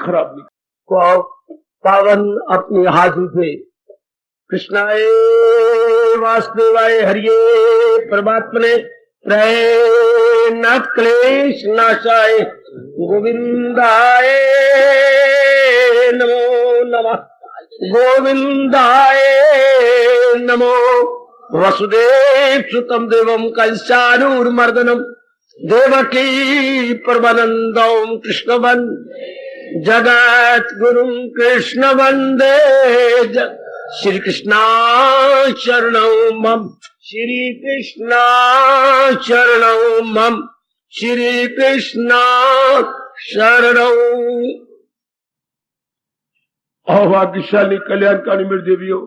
खराब नहीं को पावन अपने हाथों से कृष्णाय वासुदेवाय हरिये परमात्मने प्रयनाथ क्लेश नाशाय गोविंदाय नमो नमः गोविंदाय नमो वसुदेव सुतम देवम कंसानूर्मर्दनम देवकी परमानंदम कृष्णवन जगत गुरु कृष्ण वंदे श्री कृष्णा शरणं मम श्री कृष्णा शरणं मम श्री कृष्णा शरणं। भाग्यशाली कल्याणकारी मेरी देवियों,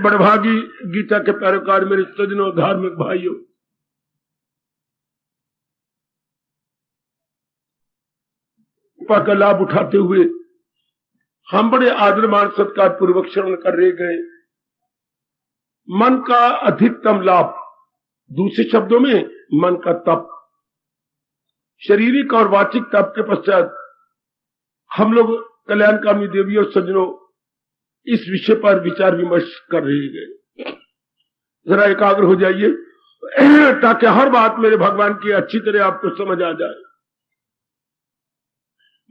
बड़भागी गीता के पैरोकार मेरे सज्जनों, धार्मिक भाइयों, कृपा का लाभ उठाते हुए हम बड़े आदर मान सत्कार पूर्वक श्रवण कर रहे गए। मन का अधिकतम लाभ, दूसरे शब्दों में मन का तप, शारीरिक और वाचिक तप के पश्चात हम लोग कल्याणकामी देवी और सज्जनों इस विषय पर विचार विमर्श कर रहे गए। जरा एकाग्र हो जाइए ताकि हर बात मेरे भगवान की अच्छी तरह आपको समझ आ जाए।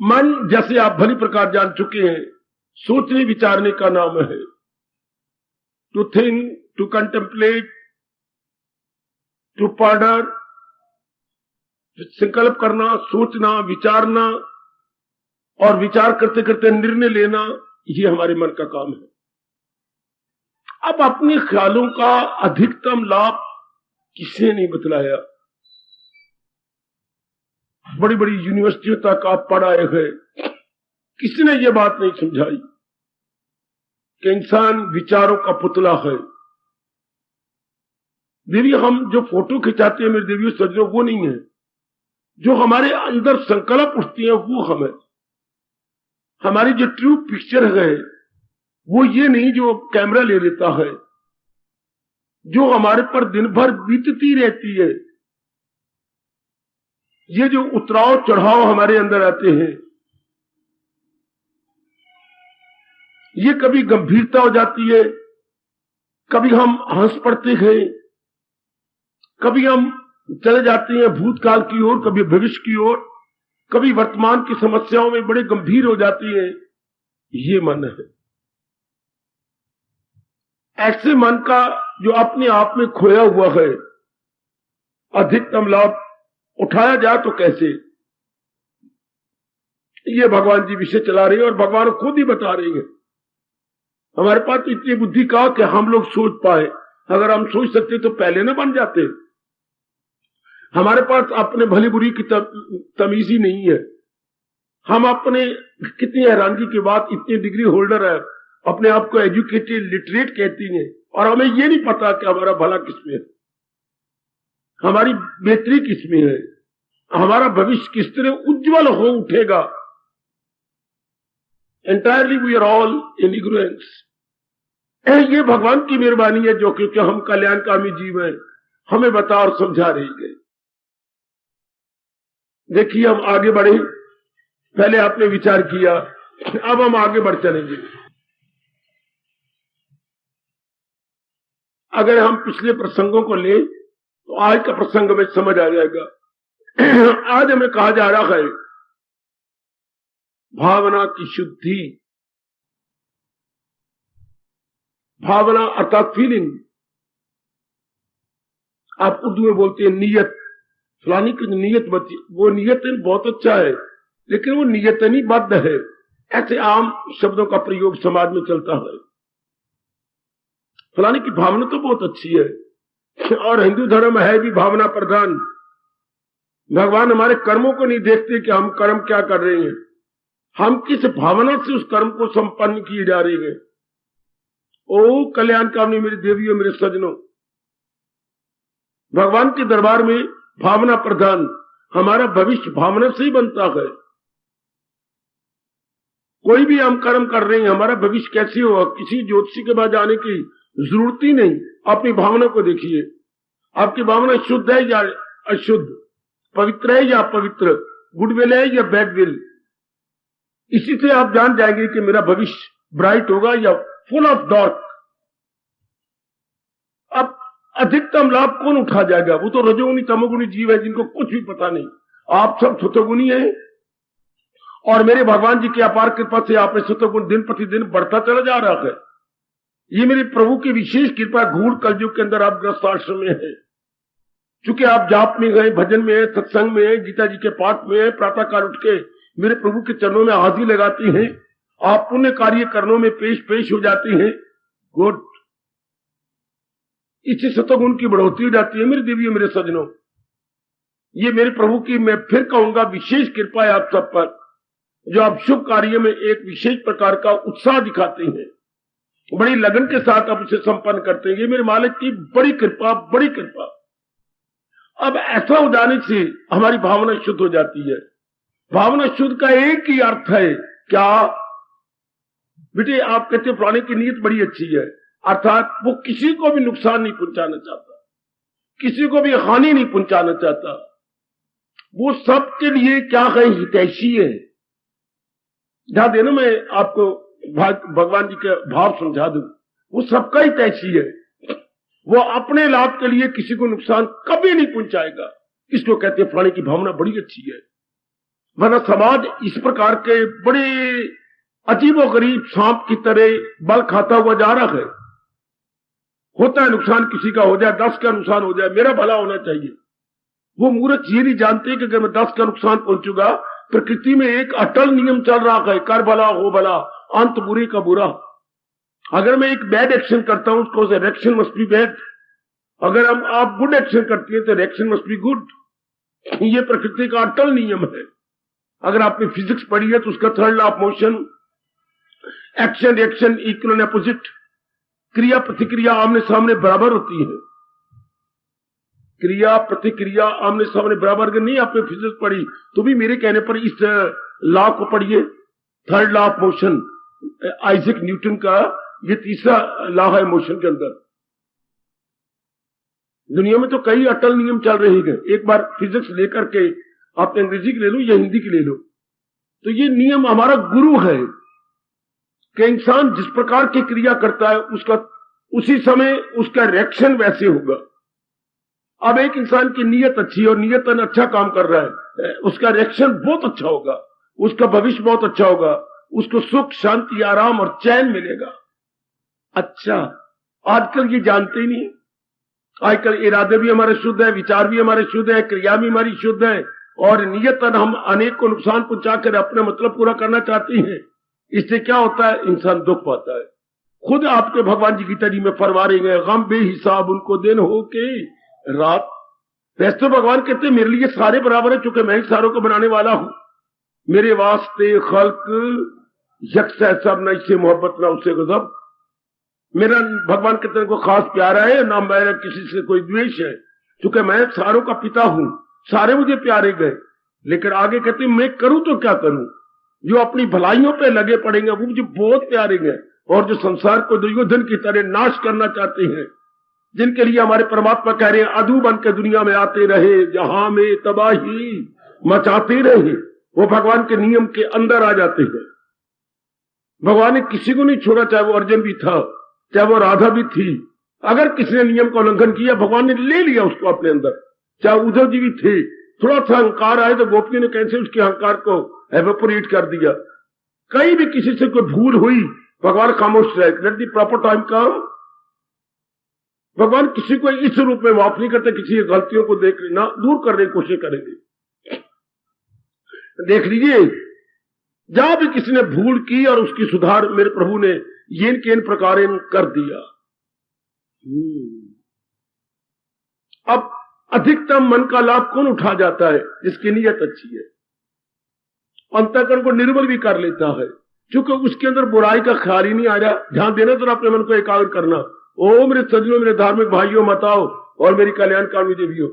मन, जैसे आप भली प्रकार जान चुके हैं, सोचने विचारने का नाम है। To think, to contemplate, to ponder, संकल्प करना, सोचना, विचारना और विचार करते करते निर्णय लेना, ये हमारे मन का काम है। अब अपने ख्यालों का अधिकतम लाभ किसी ने नहीं बतलाया। बड़ी बड़ी यूनिवर्सिटियों तक आप पढ़ आए हैं, किसी ने यह बात नहीं समझाई कि इंसान विचारों का पुतला है। देवी, हम जो फोटो खिंचाते हैं मेरे देवियों सज्जनों, वो नहीं है। जो हमारे अंदर संकल्प उठती है वो हम है। हमारी जो ट्रू पिक्चर है वो ये नहीं जो कैमरा ले लेता है, जो हमारे पर दिन भर बीतती रहती है। ये जो उतराव चढ़ाव हमारे अंदर आते हैं, ये कभी गंभीरता हो जाती है, कभी हम हंस पड़ते हैं, कभी हम चले जाते हैं भूतकाल की ओर, कभी भविष्य की ओर, कभी वर्तमान की समस्याओं में बड़े गंभीर हो जाती है। ये मन है। ऐसे मन का जो अपने आप में खोया हुआ है, अधिकतम लाभ उठाया जाए तो कैसे, ये भगवान जी विषय चला रहे हैं और भगवान खुद ही बता रहे हैं। हमारे पास तो इतनी बुद्धि का कि हम लोग सोच पाए। अगर हम सोच सकते तो पहले ना बन जाते। हमारे पास अपने भली बुरी की तमीज ही नहीं है। हम अपने, कितनी हैरानगी की बात, इतनी डिग्री होल्डर है, अपने आप को एजुकेटेड लिटरेट कहती हैं, और हमें ये नहीं पता कि हमारा भला किसमें है, हमारी बेहतरी किसमें है, हमारा भविष्य किस तरह उज्जवल हो उठेगा। Entirely we are all in ignorance. ये भगवान की मेहरबानी है जो क्योंकि हम कल्याणकामी जीव हैं, हमें बता और समझा रही गई। देखिए, हम आगे बढ़े। पहले आपने विचार किया, अब हम आगे बढ़ चलेंगे। अगर हम पिछले प्रसंगों को ले तो आज का प्रसंग हमें समझ आ जाएगा। आज हमें कहा जा रहा है भावना की शुद्धि। भावना अर्थात फीलिंग। आप उर्दू में बोलते हैं नियत, फलानी की नियत बची, वो नियत बहुत अच्छा है, लेकिन वो नियतनी बद्ध है। ऐसे आम शब्दों का प्रयोग समाज में चलता है। फलानी की भावना तो बहुत अच्छी है, और हिंदू धर्म है भी भावना प्रधान। भगवान हमारे कर्मों को नहीं देखते कि हम कर्म क्या कर रहे हैं, हम किस भावना से उस कर्म को संपन्न किए जा रहे हैं। ओ कल्याणकामी मेरी देवियों, मेरे सज्जनों, भगवान के दरबार में भावना प्रधान। हमारा भविष्य भावना से ही बनता है। कोई भी हम कर्म कर रहे हैं, हमारा भविष्य कैसे होगा, किसी ज्योतिषी के पास जाने की जरूरत ही नहीं। अपनी भावना को देखिए, आपकी भावना शुद्ध है या अशुद्ध, पवित्र है या अपवित्र, गुडविल है या बैडविल। इसी से आप जान जाएंगे कि मेरा भविष्य ब्राइट होगा या फुल ऑफ डार्क। अब अधिकतम लाभ कौन उठा जाएगा? वो तो रजोगुनी तमोगुनी जीव है जिनको कुछ भी पता नहीं। आप सब सतोगुनी हैं और मेरे भगवान जी की अपार कृपा से आप में सतोगुण दिन प्रतिदिन बढ़ता चला जा रहा है। ये मेरे प्रभु की विशेष कृपा। घूर कलयुग के अंदर आप गृहस्थ आश्रम में हैं, चूंकि आप जाप में गए, भजन में है, सत्संग में है, गीता जी के पाठ में है, प्रातः काल उठ के मेरे प्रभु के चरणों में हाजिरी लगाती हैं, आप पुण्य कार्य करनों में पेश हो जाती हैं। गुड, इससे सतोगुण की बढ़ोतरी हो जाती है। मेरे देवियों, मेरे सज्जनों, ये मेरे प्रभु की, मैं फिर कहूंगा, विशेष कृपा है आप सब पर, जो आप शुभ कार्य में एक विशेष प्रकार का उत्साह दिखाते हैं, बड़ी लगन के साथ आप उसे संपन्न करते हैं। ये मेरे मालिक की बड़ी कृपा, बड़ी कृपा। अब ऐसा हो जाने से हमारी भावना शुद्ध हो जाती है। भावना शुद्ध का एक ही अर्थ है, क्या बेटे? आप कहते हैं फलाने की नीयत बड़ी अच्छी है, अर्थात वो किसी को भी नुकसान नहीं पहुंचाना चाहता, किसी को भी हानि नहीं पहुंचाना चाहता, वो सबके लिए क्या है, हितैषी है। ध्यान देना, मैं आपको भगवान जी के भाव समझा दूं, वो सबका हितैषी है। वो अपने लाभ के लिए किसी को नुकसान कभी नहीं पहुंचाएगा। इसको कहते हैं फलाने की भावना बड़ी अच्छी है। वरना समाज इस प्रकार के बड़े अजीबोगरीब सांप की तरह बल खाता हुआ जा रहा है। होता है नुकसान किसी का हो जाए, 10 का नुकसान हो जाए, मेरा भला होना चाहिए। वो मूर्ख ये नहीं जानते कि अगर मैं 10 का नुकसान पहुंचूंगा, प्रकृति में एक अटल नियम चल रहा है, कर भला हो भला, अंत बुरे का बुरा। अगर मैं एक बैड एक्शन करता हूं, उसको रिएक्शन मस्ट बी बैड। अगर आप गुड एक्शन करती हैं तो रिएक्शन मस्ट बी गुड। ये प्रकृति का अटल नियम है। अगर आपने फिजिक्स पढ़ी है तो उसका third law of motion, action reaction equal and opposite, क्रिया प्रतिक्रिया आमने सामने बराबर होती है। क्रिया प्रतिक्रिया आमने सामने बराबर। अगर नहीं आपने फिजिक्स पढ़ी तो भी मेरे कहने पर इस लॉ को पढ़िए, third law of motion, Isaac Newton का ये तीसरा लॉ है मोशन के अंदर। दुनिया में तो कई अटल नियम चल रहे हैं। एक बार फिजिक्स लेकर के आप अंग्रेजी की ले लो या हिंदी की ले लो, तो ये नियम हमारा गुरु है कि इंसान जिस प्रकार की क्रिया करता है उसका उसी समय उसका रिएक्शन वैसे होगा। अब एक इंसान की नीयत अच्छी और नीयतन अच्छा काम कर रहा है, उसका रिएक्शन बहुत अच्छा होगा, उसका भविष्य बहुत अच्छा होगा, उसको सुख शांति आराम और चैन मिलेगा। अच्छा, आजकल ये जानते ही नहीं। आजकल इरादे भी हमारे शुद्ध है, विचार भी हमारे शुद्ध है, क्रिया भी हमारी शुद्ध है, और नियतन हम अनेक को नुकसान पहुंचाकर अपना मतलब पूरा करना चाहते हैं। इससे क्या होता है, इंसान दुख पाता है। खुद आपके भगवान जी गीता जी में फरमा रहे हैं, गम बेहिसाब उनको दिन हो के रात। वैसे तो भगवान कहते हैं मेरे लिए सारे बराबर है, चूंकि मैं ही सारों को बनाने वाला हूं। मेरे वास्ते खल्क यक्स है सब, न इससे मोहब्बत ना उससे गजब। मेरा भगवान कहते हैं को खास प्यारा है, ना मेरा किसी से कोई द्वेष है, चूंकि मैं सारों का पिता हूं, सारे मुझे प्यारे गए। लेकिन आगे कहते हैं मैं करूं तो क्या करूं, जो अपनी भलाइयों पे लगे पड़ेंगे वो मुझे बहुत प्यारे गए, और जो संसार को दुर्योधन की तरह नाश करना चाहते हैं, जिनके लिए हमारे परमात्मा कह रहे हैं अधू बन के दुनिया में आते रहे, जहां में तबाही मचाते रहे, वो भगवान के नियम के अंदर आ जाते हैं। भगवान ने किसी को नहीं छोड़ा, चाहे वो अर्जुन भी था, चाहे वो राधा भी थी। अगर किसी ने नियम का उल्लंघन किया, भगवान ने ले लिया उसको अपने अंदर। चाहे उद्धव जी भी थे, थोड़ा सा अहंकार आए तो गोपियों ने कैसे उसके अहंकार को एवेपोरेट कर दिया। कहीं भी किसी से कोई भूल हुई, भगवान खामोश रहे, लेट द प्रॉपर टाइम कम। भगवान किसी को इस रूप में माफ नहीं करते, किसी की गलतियों को देख लेना दूर करने की कोशिश करेंगे। देख लीजिए, जहां भी किसी ने भूल की और उसकी सुधार मेरे प्रभु ने येन केन प्रकार कर दिया। अब अधिकतम मन का लाभ कौन उठा जाता है? जिसकी नीयत अच्छी है, अंतःकरण को निर्मल भी कर लेता है, क्योंकि उसके अंदर बुराई का ख्याल ही नहीं आ रहा। ध्यान देना तो अपने मन को एकाग्र करना। ओ मेरे सज्जनों, मेरे धार्मिक भाइयों, माताओं और मेरी कल्याणकामी देवियों,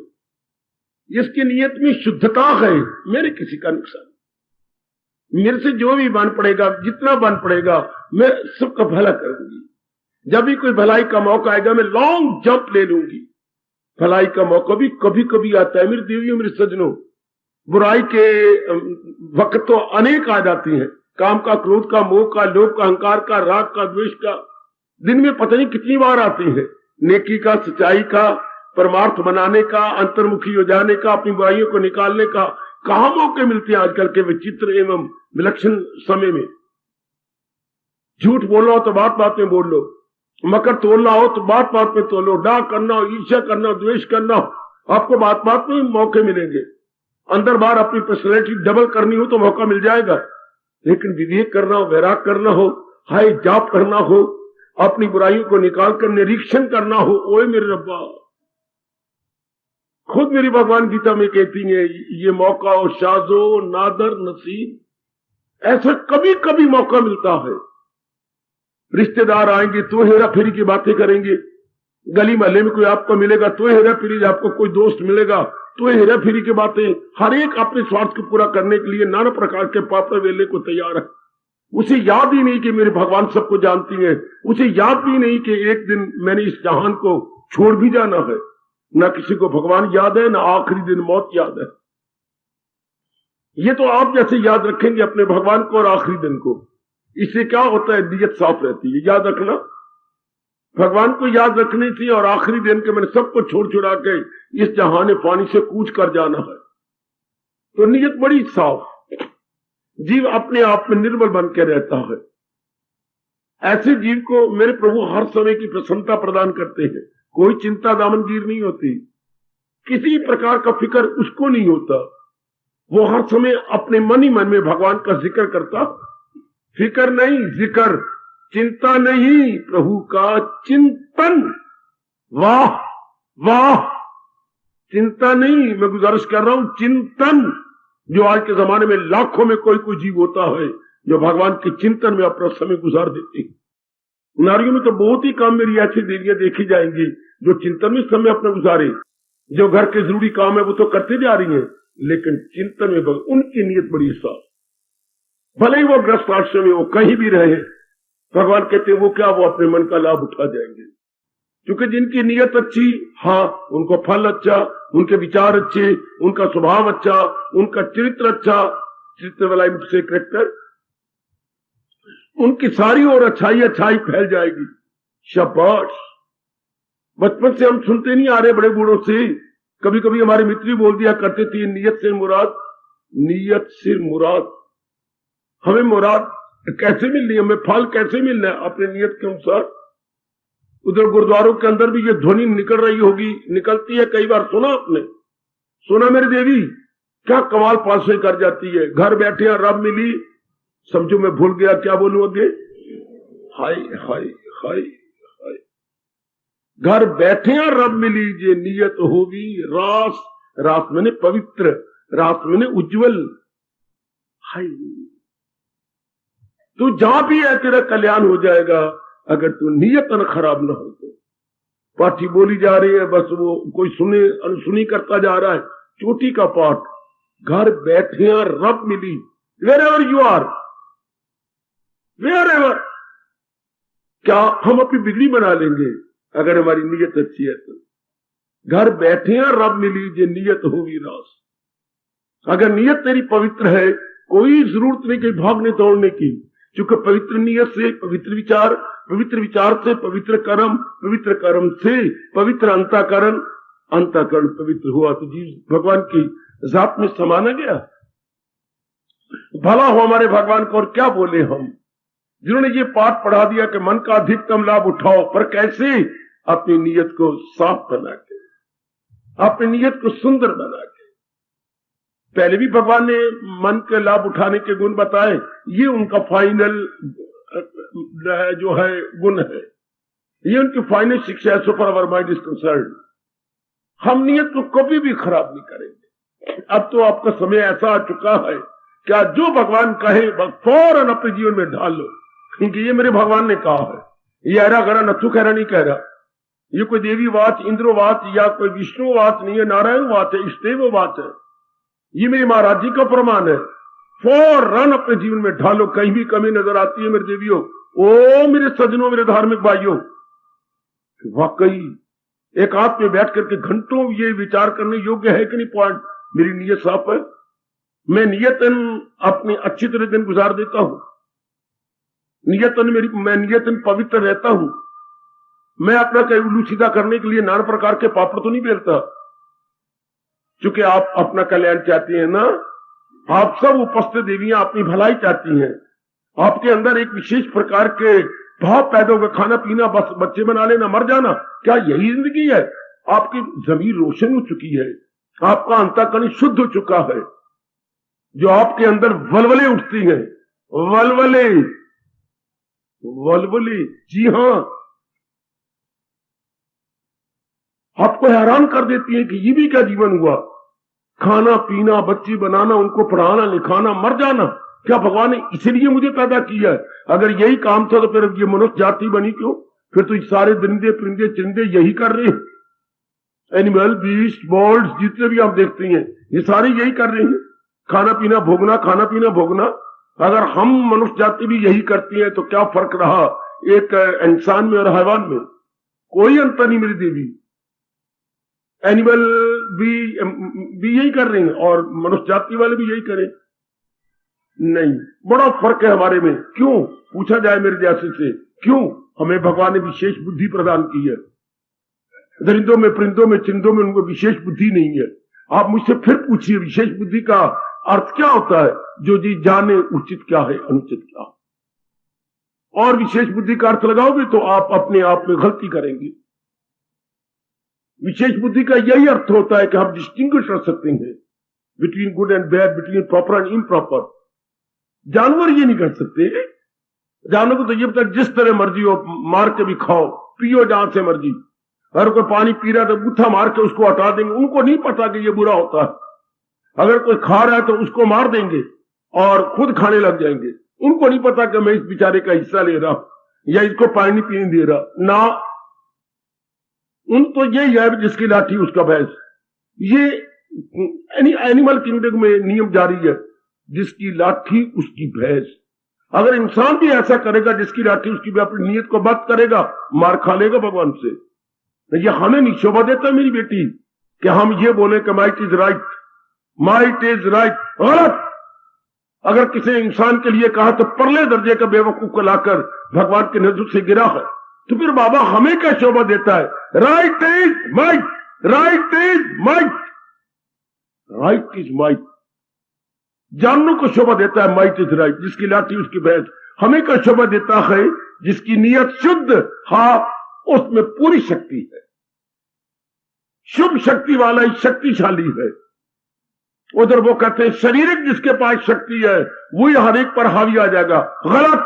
इसकी नीयत में शुद्धता है। मेरे किसी का नुकसान, मेरे से जो भी बन पड़ेगा, जितना बन पड़ेगा, मैं सबका भला करूंगी। जब भी कोई भलाई का मौका आएगा, मैं लॉन्ग जंप ले लूंगी। भलाई का मौका भी कभी कभी आता है मेरी देवियों, मेरे सज्जनों। बुराई के वक्त तो अनेक आ जाती हैं, काम का, क्रोध का, मोह का, लोभ का, अहंकार का, राग का, द्वेष का दिन में पता नहीं कितनी बार आती है। नेकी का, सच्चाई का, परमार्थ बनाने का, अंतर्मुखी हो जाने का, अपनी बुराइयों को निकालने का कहां मौके मिलते हैं आजकल के विचित्र एवं विलक्षण समय में। झूठ बोलना हो तो बात बात में बोल लो, मकर तोड़ना हो तो बात बात में तोलो, डाक करना हो, ईर्ष्या करना हो, द्वेष करना हो, आपको बात बात में मौके मिलेंगे। अंदर बाहर अपनी पर्सनैलिटी डबल करनी हो तो मौका मिल जाएगा, लेकिन विवेक करना हो, वैराग करना हो, हाय जाप करना हो, अपनी बुराइयों को निकालकर निरीक्षण करना हो, ओए मेरे रब्बा, खुद मेरी भगवान गीता में कहती है ये मौका और शाजो नादर नसीब, ऐसा कभी कभी मौका मिलता है। रिश्तेदार आएंगे तो हेरा फेरी की बातें करेंगे, गली मोहल्ले में कोई आपको मिलेगा तो हेरा फेरी, आपको कोई दोस्त मिलेगा तो हेरा फेरी की बातें। हर एक अपने स्वार्थ को पूरा करने के लिए नाना प्रकार के पापड़ वेले को तैयार है। उसे याद ही नहीं कि मेरे भगवान सबको जानती है, उसे याद भी नहीं कि एक दिन मैंने इस जहान को छोड़ भी जाना है। ना किसी को भगवान याद है, ना आखिरी दिन मौत याद है। ये तो आप जैसे याद रखेंगे अपने भगवान को और आखिरी दिन को। इससे क्या होता है, नीयत साफ रहती है। याद रखना, भगवान को याद रखने से और आखिरी दिन के मैंने सबको छोड़ छुड़ा के इस जहाने पानी से कूच कर जाना है, तो नीयत बड़ी साफ। जीव अपने आप में निर्मल बन के रहता है। ऐसे जीव को मेरे प्रभु हर समय की प्रसन्नता प्रदान करते हैं। कोई चिंता दामनगीर नहीं होती, किसी प्रकार का फिक्र उसको नहीं होता। वो हर समय अपने मन ही मन में भगवान का जिक्र करता। फिक्र नहीं, जिक्र, चिंता नहीं, प्रभु का चिंतन। वाह वाह, चिंता नहीं, मैं गुजारिश कर रहा हूं, चिंतन। जो आज के जमाने में लाखों में कोई कोई जीव होता है जो भगवान के चिंतन में अपना समय गुजार देते हैं। नारियों में तो बहुत ही कम मेरी ऐसी देवियां देखी जाएंगी जो चिंतन में समय अपना गुजारे। जो घर के जरूरी काम है वो तो करते जा रही हैं, लेकिन चिंतन में उनकी नीयत बड़ी साफ। भले ही वो ग्रस्त आश्रम में वो कहीं भी रहे, भगवान कहते हैं वो क्या, वो अपने मन का लाभ उठा जाएंगे। क्योंकि जिनकी नीयत अच्छी, हाँ, उनको फल अच्छा, उनके विचार अच्छे, उनका स्वभाव अच्छा, उनका चरित्र अच्छा, चरित्र वाला से कैरेक्टर, उनकी सारी और अच्छाई अच्छाई फैल जाएगी। शाबाश। बचपन से हम सुनते नहीं आ रहे बड़े बूढ़ों से, कभी कभी हमारे मित्र भी बोल दिया करते थे, नीयत से मुराद, नीयत से मुराद। हमें मुराद कैसे मिलनी है, हमें फल कैसे मिलना है, अपने नीयत के अनुसार। उधर गुरुद्वारों के अंदर भी ये ध्वनि निकल रही होगी, निकलती है, कई बार सुना आपने, सुना मेरी देवी, क्या कमाल पासे कर जाती है। घर बैठे रब मिली, समझो मैं भूल गया क्या बोलूं आगे, हाय हाय हाय हाय। घर बैठे रब मिली जे नियत होगी रास, रास मैंने पवित्र, रास मैंने उज्जवल। हाय, तू जहां भी है तेरा कल्याण हो जाएगा अगर तू नियत खराब ना हो तो। पाठी बोली जा रही है, बस वो कोई सुने अनसुनी करता जा रहा है, चोटी का पाठ। घर बैठे रब मिली, wherever you are, wherever. क्या हम अपनी बिगड़ी बना लेंगे अगर हमारी नीयत अच्छी है तो। घर बैठे रब मिली जे नियत होगी रास। अगर नियत तेरी पवित्र है, कोई जरूरत नहीं कहीं भागने दौड़ने की, क्योंकि पवित्र नियत से पवित्र विचार, पवित्र विचार से पवित्र कर्म, पवित्र कर्म से पवित्र अंतःकरण, अंतःकरण पवित्र हुआ तो जीव भगवान की जात में समाना गया। भला हो हमारे भगवान को, और क्या बोले हम, जिन्होंने ये पाठ पढ़ा दिया कि मन का अधिकतम लाभ उठाओ, पर कैसे, अपनी नियत को साफ बना के, अपनी नियत को सुंदर बना के। पहले भी भगवान ने मन के लाभ उठाने के गुण बताए, ये उनका फाइनल जो है गुण है, ये उनकी फाइनल शिक्षा है। So far our mind is concerned, हम नियत को कभी भी खराब नहीं करेंगे। अब तो आपका समय ऐसा आ चुका है, क्या जो भगवान कहे फौरन अपने जीवन में ढाल लो, क्योंकि ये मेरे भगवान ने कहा है। ये ऐरा गरा नथु खैरा नहीं कह रहा, ये कोई देवी वाच, इंद्रवाच या कोई विष्णु वाच नहीं है, नारायण वाच है, इष्टदेव वाच है। ये मेरी महाराज जी का प्रमाण है। फौरन अपने जीवन में ढालो, कहीं भी कमी नजर आती है मेरे देवियों, ओ मेरे सजनों, मेरे धार्मिक भाइयों, वाकई एक हाथ में बैठ करके घंटों ये विचार करने योग्य है कि नहीं पॉइंट, मेरी नीयत साफ है, मैं नियतन अपनी अच्छी तरह दिन गुजार देता हूं, मैं नियतन पवित्र रहता हूं। मैं अपना कई उल्लू सीधा करने के लिए नाना प्रकार के पापड़ तो नहीं बेलता, क्योंकि आप अपना कल्याण चाहती हैं ना। आप सब उपस्थित देवियां अपनी भलाई चाहती हैं। आपके अंदर एक विशेष प्रकार के भाव पैदा होगा, खाना पीना, बस बच्चे बना लेना, मर जाना, क्या यही जिंदगी है? आपकी जमीन रोशन हो चुकी है, आपका अंतःकरण शुद्ध हो चुका है। जो आपके अंदर वलवले उठती हैं, वलवले वलवले, जी हां, आपको हैरान कर देती है कि ये भी क्या जीवन हुआ। खाना पीना, बच्ची बनाना, उनको पढ़ाना लिखाना, मर जाना, क्या भगवान ने इसलिए मुझे पैदा किया है? अगर यही काम था तो फिर ये मनुष्य जाति बनी क्यों? फिर तो सारे दरिंदे परिंदे चिंदे यही कर रहे हैं। एनिमल, बीस्ट, बर्ड्स, जितने भी आप देखते हैं ये सारे यही कर रहे हैं, खाना पीना भोगना, खाना पीना भोगना। अगर हम मनुष्य जाति भी यही करती है तो क्या फर्क रहा एक इंसान में और हैवान में? कोई अंतर नहीं मेरी देवी। एनिमल भी यही कर रहे हैं और मनुष्य जाति वाले भी यही करें, नहीं, बड़ा फर्क है हमारे में। क्यों पूछा जाए मेरे जैसे से, क्यों? हमें भगवान ने विशेष बुद्धि प्रदान की है। दरिंदों में, परिंदों में, चिंदों में उनको विशेष बुद्धि नहीं है। आप मुझसे फिर पूछिए विशेष बुद्धि का अर्थ क्या होता है? जो जी जाने उचित क्या है, अनुचित क्या है। और विशेष बुद्धि का अर्थ लगाओगे तो आप अपने आप में गलती करेंगे। विशेष बुद्धि का यही अर्थ होता है कि हम डिस्टिंग्विश कर सकते हैं between good and bad, between proper and improper. जानवर ये नहीं कर सकते। जानवर को तो ये तक जिस तरह मर्जी हो मार के भी खाओ, पियो जहां से मर्जी। अगर कोई पानी पी रहा है तो गुत्था मार के उसको हटा देंगे, उनको नहीं पता कि ये बुरा होता है। अगर कोई खा रहा है तो उसको मार देंगे और खुद खाने लग जाएंगे। उनको नहीं पता कि मैं इस बेचारे का हिस्सा ले रहा या इसको पानी पीने दे रहा ना। उन तो यही है जिसकी लाठी उसका भैंस। ये एनिमल किंगडम में नियम जारी है, जिसकी लाठी उसकी भैंस। अगर इंसान भी ऐसा करेगा जिसकी लाठी उसकी भी, अपनी नीयत को बात करेगा, मार खा लेगा भगवान से। ये हमें नहीं शोभा देता मेरी बेटी कि हम ये बोले कि might is right, might is right. गलत। अगर किसी इंसान के लिए कहा तो परले दर्जे का बेवकूफ को लाकर भगवान के नजर से गिरा है, तो फिर बाबा हमें क्या शोभा देता है? Right is might, right is might, right is might. जानवरों को शोभा देता है माइट इज राइट, जिसकी लाठी उसकी भैंस। हमें क्या शोभा देता है? जिसकी नीयत शुद्ध, हाँ, उसमें पूरी शक्ति है। शुभ शक्ति वाला ही शक्तिशाली है। उधर वो कहते हैं शारीरिक जिसके पास शक्ति है वही हर एक पर हावी आ जाएगा। गलत।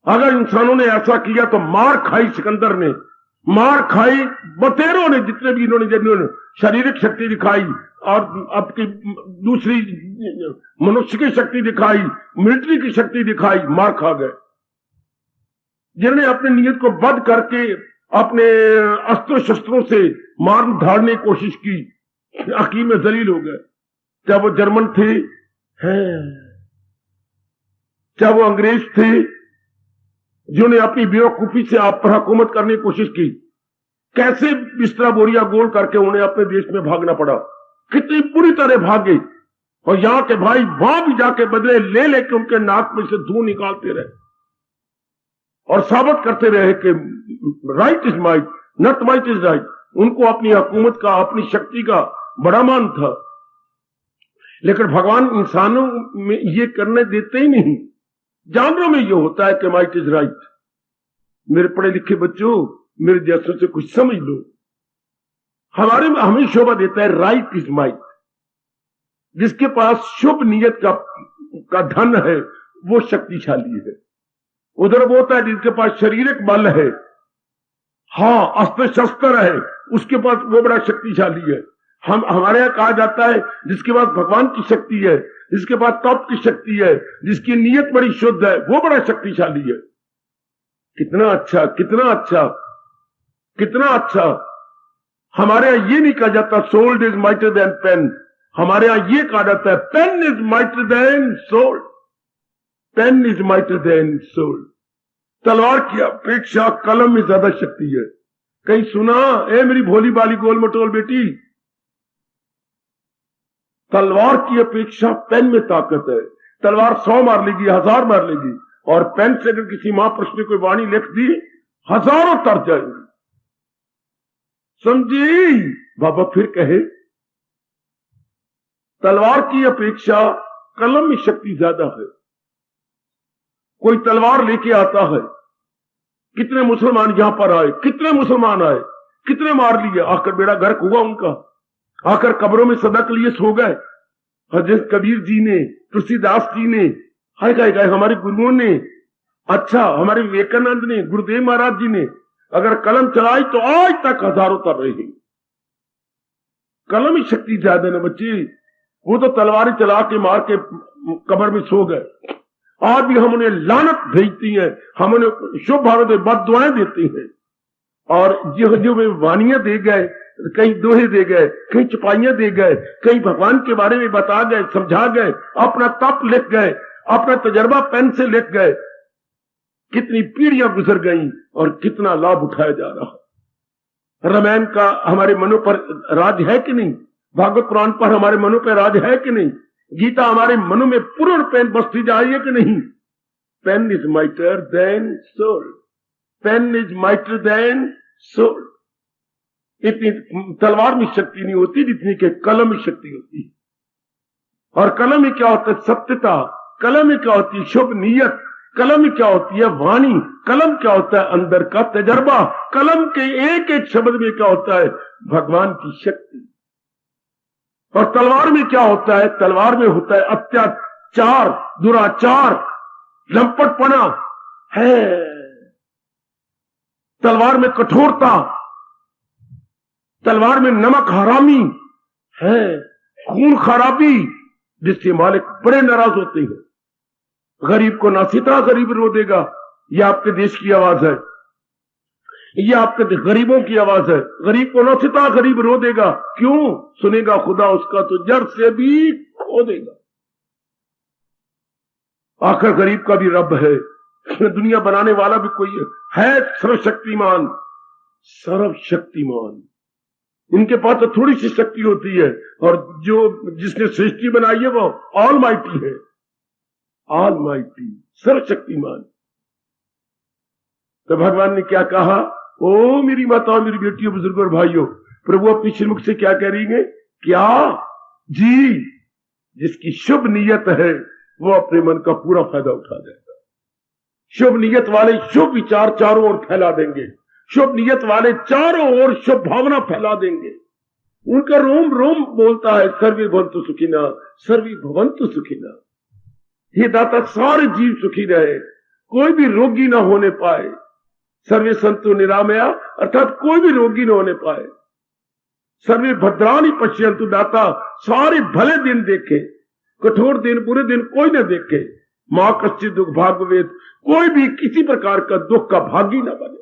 अगर इंसानों ने ऐसा किया तो मार खाई सिकंदर ने, मार खाई बतेरों ने, जितने भी इन्होंने शारीरिक शक्ति दिखाई और आपकी दूसरी मनुष्य की शक्ति दिखाई, मिलिट्री की शक्ति दिखाई, मार खा गए। जिन्होंने अपनी नीयत को बंद करके अपने अस्त्र शस्त्रों से मार धाड़ने की कोशिश की, आखिर में जलील हो गए। चाहे वो जर्मन थे, चाहे वो अंग्रेज थे, जिन्होंने अपनी बेवकूफी से आप पर हुकूमत करने की कोशिश की। कैसे बिस्तरा बोरिया गोल करके उन्हें अपने देश में भागना पड़ा, कितनी बुरी तरह भागे। और यहां के भाई वहां भी जाके बदले ले लेके उनके नाक में से धूं निकालते रहे और साबित करते रहे कि right is might, not might is right. उनको अपनी हुकूमत का, अपनी शक्ति का बड़ा मान था। लेकिन भगवान इंसानों में ये करने देते ही नहीं। जानवरों में ये होता है कि माइट इज राइट। मेरे पढ़े लिखे बच्चों, मेरे जैसों से कुछ समझ लो। हमारे में हमें शोभा देता है राइट इज माइट। जिसके पास शुभ नियत का धन है वो शक्तिशाली है। उधर वो होता है जिसके पास शारीरिक बल है, हाँ, अस्त्र शस्त्र है, उसके पास वो बड़ा शक्तिशाली है। हमारे यहां कहा जाता है जिसके पास भगवान की शक्ति है, जिसके पास तप की शक्ति है, जिसकी नीयत बड़ी शुद्ध है, वो बड़ा शक्तिशाली है। कितना अच्छा, कितना अच्छा, कितना अच्छा। हमारे यहां ये नहीं कहा जाता sword is mightier than pen. हमारे यहां ये कहा जाता है pen is mightier than sword, pen is mightier than sword. तलवार की अपेक्षा कलम में ज्यादा शक्ति है। कहीं सुना? ए मेरी भोली बाली गोल मटोल बेटी, तलवार की अपेक्षा पेन में ताकत है। तलवार 100 मार लेगी, 1000 मार लेगी, और पेन से अगर किसी महापुरुष ने कोई वाणी लिख दी, हजारों तर जाएंगी। समझी बाबा फिर कहे, तलवार की अपेक्षा कलम में शक्ति ज्यादा है। कोई तलवार लेके आता है, कितने मुसलमान यहां पर आए, कितने मुसलमान आए, कितने मार लिए, आकर बेड़ा गर्क हुआ उनका, आकर कब्रों में सदा के लिए सो गए। हजरत कबीर जी ने, तुलसीदास जी ने, हाय गाय हमारे गुरुओं ने, अच्छा हमारे विवेकानंद ने, गुरुदेव महाराज जी ने अगर कलम चलाई तो आज तक हजारों तर रहे हैं। कलम ही शक्ति ज्यादा ना बच्चे, वो तो तलवारें चला के मार के कब्र में सो गए। आज भी हम उन्हें लानत भेजती हैं, हम उन्हें शुभ भाव बद्दुआएं देती हैं, और जो वे वानियां दे गए, कहीं दोहे दे गए, कहीं चपाइयां दे गए, कहीं भगवान के बारे में बता गए, समझा गए, अपना तप लिख गए, अपना तजर्बा पेन से लिख गए, कितनी पीढ़ियां गुजर गई और कितना लाभ उठाया जा रहा। रामायण का हमारे मनों पर राज है कि नहीं, भागवत पुराण पर हमारे मनों पर राज है कि नहीं, गीता हमारे मनों में पूर्ण पेन बसती जा रही है कि नहीं। Pen is mightier than sword, pen is mightier than sword. इतनी तलवार में शक्ति नहीं होती जितनी के कलम में शक्ति होती है। और कलम में क्या होता है? सत्यता। कलम में क्या होती है? शुभ नीयत। कलम में क्या होती है? वाणी। कलम क्या होता है? अंदर का तजर्बा। कलम के एक एक शब्द में क्या होता है? भगवान की शक्ति। और तलवार में क्या होता है? तलवार में होता है अत्याचार, दुराचार, लंपटपना है। तलवार में कठोरता, तलवार में नमक हरामी है, खून खराबी, जिससे मालिक बड़े नाराज होते हैं। गरीब को नासिता गरीब रो देगा, यह आपके देश की आवाज है, यह आपके गरीबों की आवाज है। गरीब को नासिता गरीब रो देगा, क्यों? सुनेगा खुदा उसका तो जड़ से भी खो देगा। आखिर गरीब का भी रब है, दुनिया बनाने वाला भी कोई है, सर्वशक्तिमान, सर्वशक्तिमान। इनके पास तो थोड़ी सी शक्ति होती है, और जो जिसने सृष्टि बनाई है वो ऑल माइटी है, ऑल माइटी, सर्वशक्तिमान। तो भगवान ने क्या कहा? ओ मेरी माताओं, मेरी बेटियों, बुजुर्गों और भाइयों, प्रभु अपनी श्रीमुख से क्या कह रही है? क्या जी, जिसकी शुभ नीयत है वो अपने मन का पूरा फायदा उठा जाएगा। शुभ नीयत वाले शुभ विचार चारों ओर फैला देंगे, शुभ नियत वाले चारों ओर शुभ भावना फैला देंगे। उनका रोम रोम बोलता है सर्वे भवन्तु सुखिना, सर्वे भवन्तु सुखिना। हे दाता, सारे जीव सुखी रहे, कोई भी रोगी ना होने पाए। सर्वे संतु निरामया, अर्थात कोई भी रोगी ना होने पाए। सर्वे भद्राणि पश्यन्तु, दाता सारे भले दिन देखे, कठोर दिन बुरे दिन कोई ना देखे। मां कश्चित् दुख भाग्यवेद, कोई भी किसी प्रकार का दुख का भागी ना बने।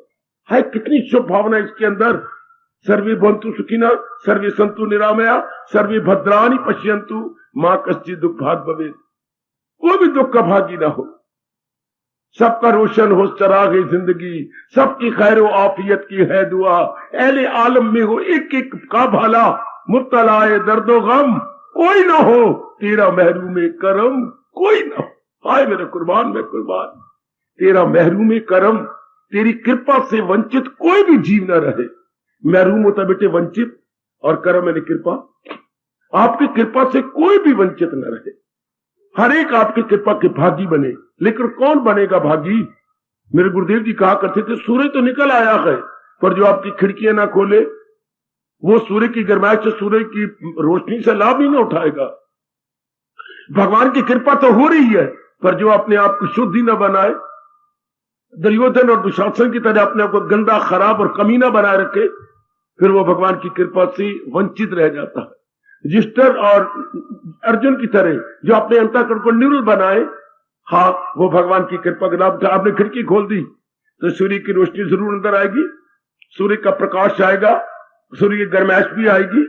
है कितनी शुभ भावना इसके अंदर। सर्वे भवन्तु सुखिना, सर्वे संतु निरामया, सर्वे भद्राणि पश्यन्तु, मां कश्चित् दुख भाग भवेत्। कोई भी दुख का भागी ना हो, सबका रोशन हो चरागे जिंदगी, सबकी खैर व आफियत की है दुआ। अहले आलम में हो एक एक का भला, मुब्तलाए दर्दो गम कोई ना हो, तेरा महरूम करम कोई ना हो। हाय मेरे कुर्बान, मैं कुर्बान, तेरा महरूम करम, तेरी कृपा से वंचित कोई भी जीव न रहे। महरूम होता बेटे वंचित, और करम मैंने कृपा। आपकी कृपा से कोई भी वंचित न रहे, हर एक आपकी कृपा के भागी बने। लेकिन कौन बनेगा भागी? मेरे गुरुदेव जी कहा करते थे, सूर्य तो निकल आया है, पर जो आपकी खिड़कियां ना खोले वो सूर्य की गर्माइश से, सूर्य की रोशनी से लाभ ही ना उठाएगा। भगवान की कृपा तो हो रही है, पर जो अपने आप को शुद्ध ही ना बनाए, दुर्योधन और दुशासन की तरह अपने आप को गंदा, खराब और कमीना बनाए रखे, फिर वो भगवान की कृपा से वंचित रह जाता है। युधिष्ठिर और अर्जुन की तरह जो अपने अंतःकरण को निर्मल बनाए, हाँ, वो भगवान की कृपा का लाभ। आपने खिड़की खोल दी तो सूर्य की रोशनी जरूर अंदर आएगी, सूर्य का प्रकाश आएगा, सूर्य की गर्माइश भी आएगी।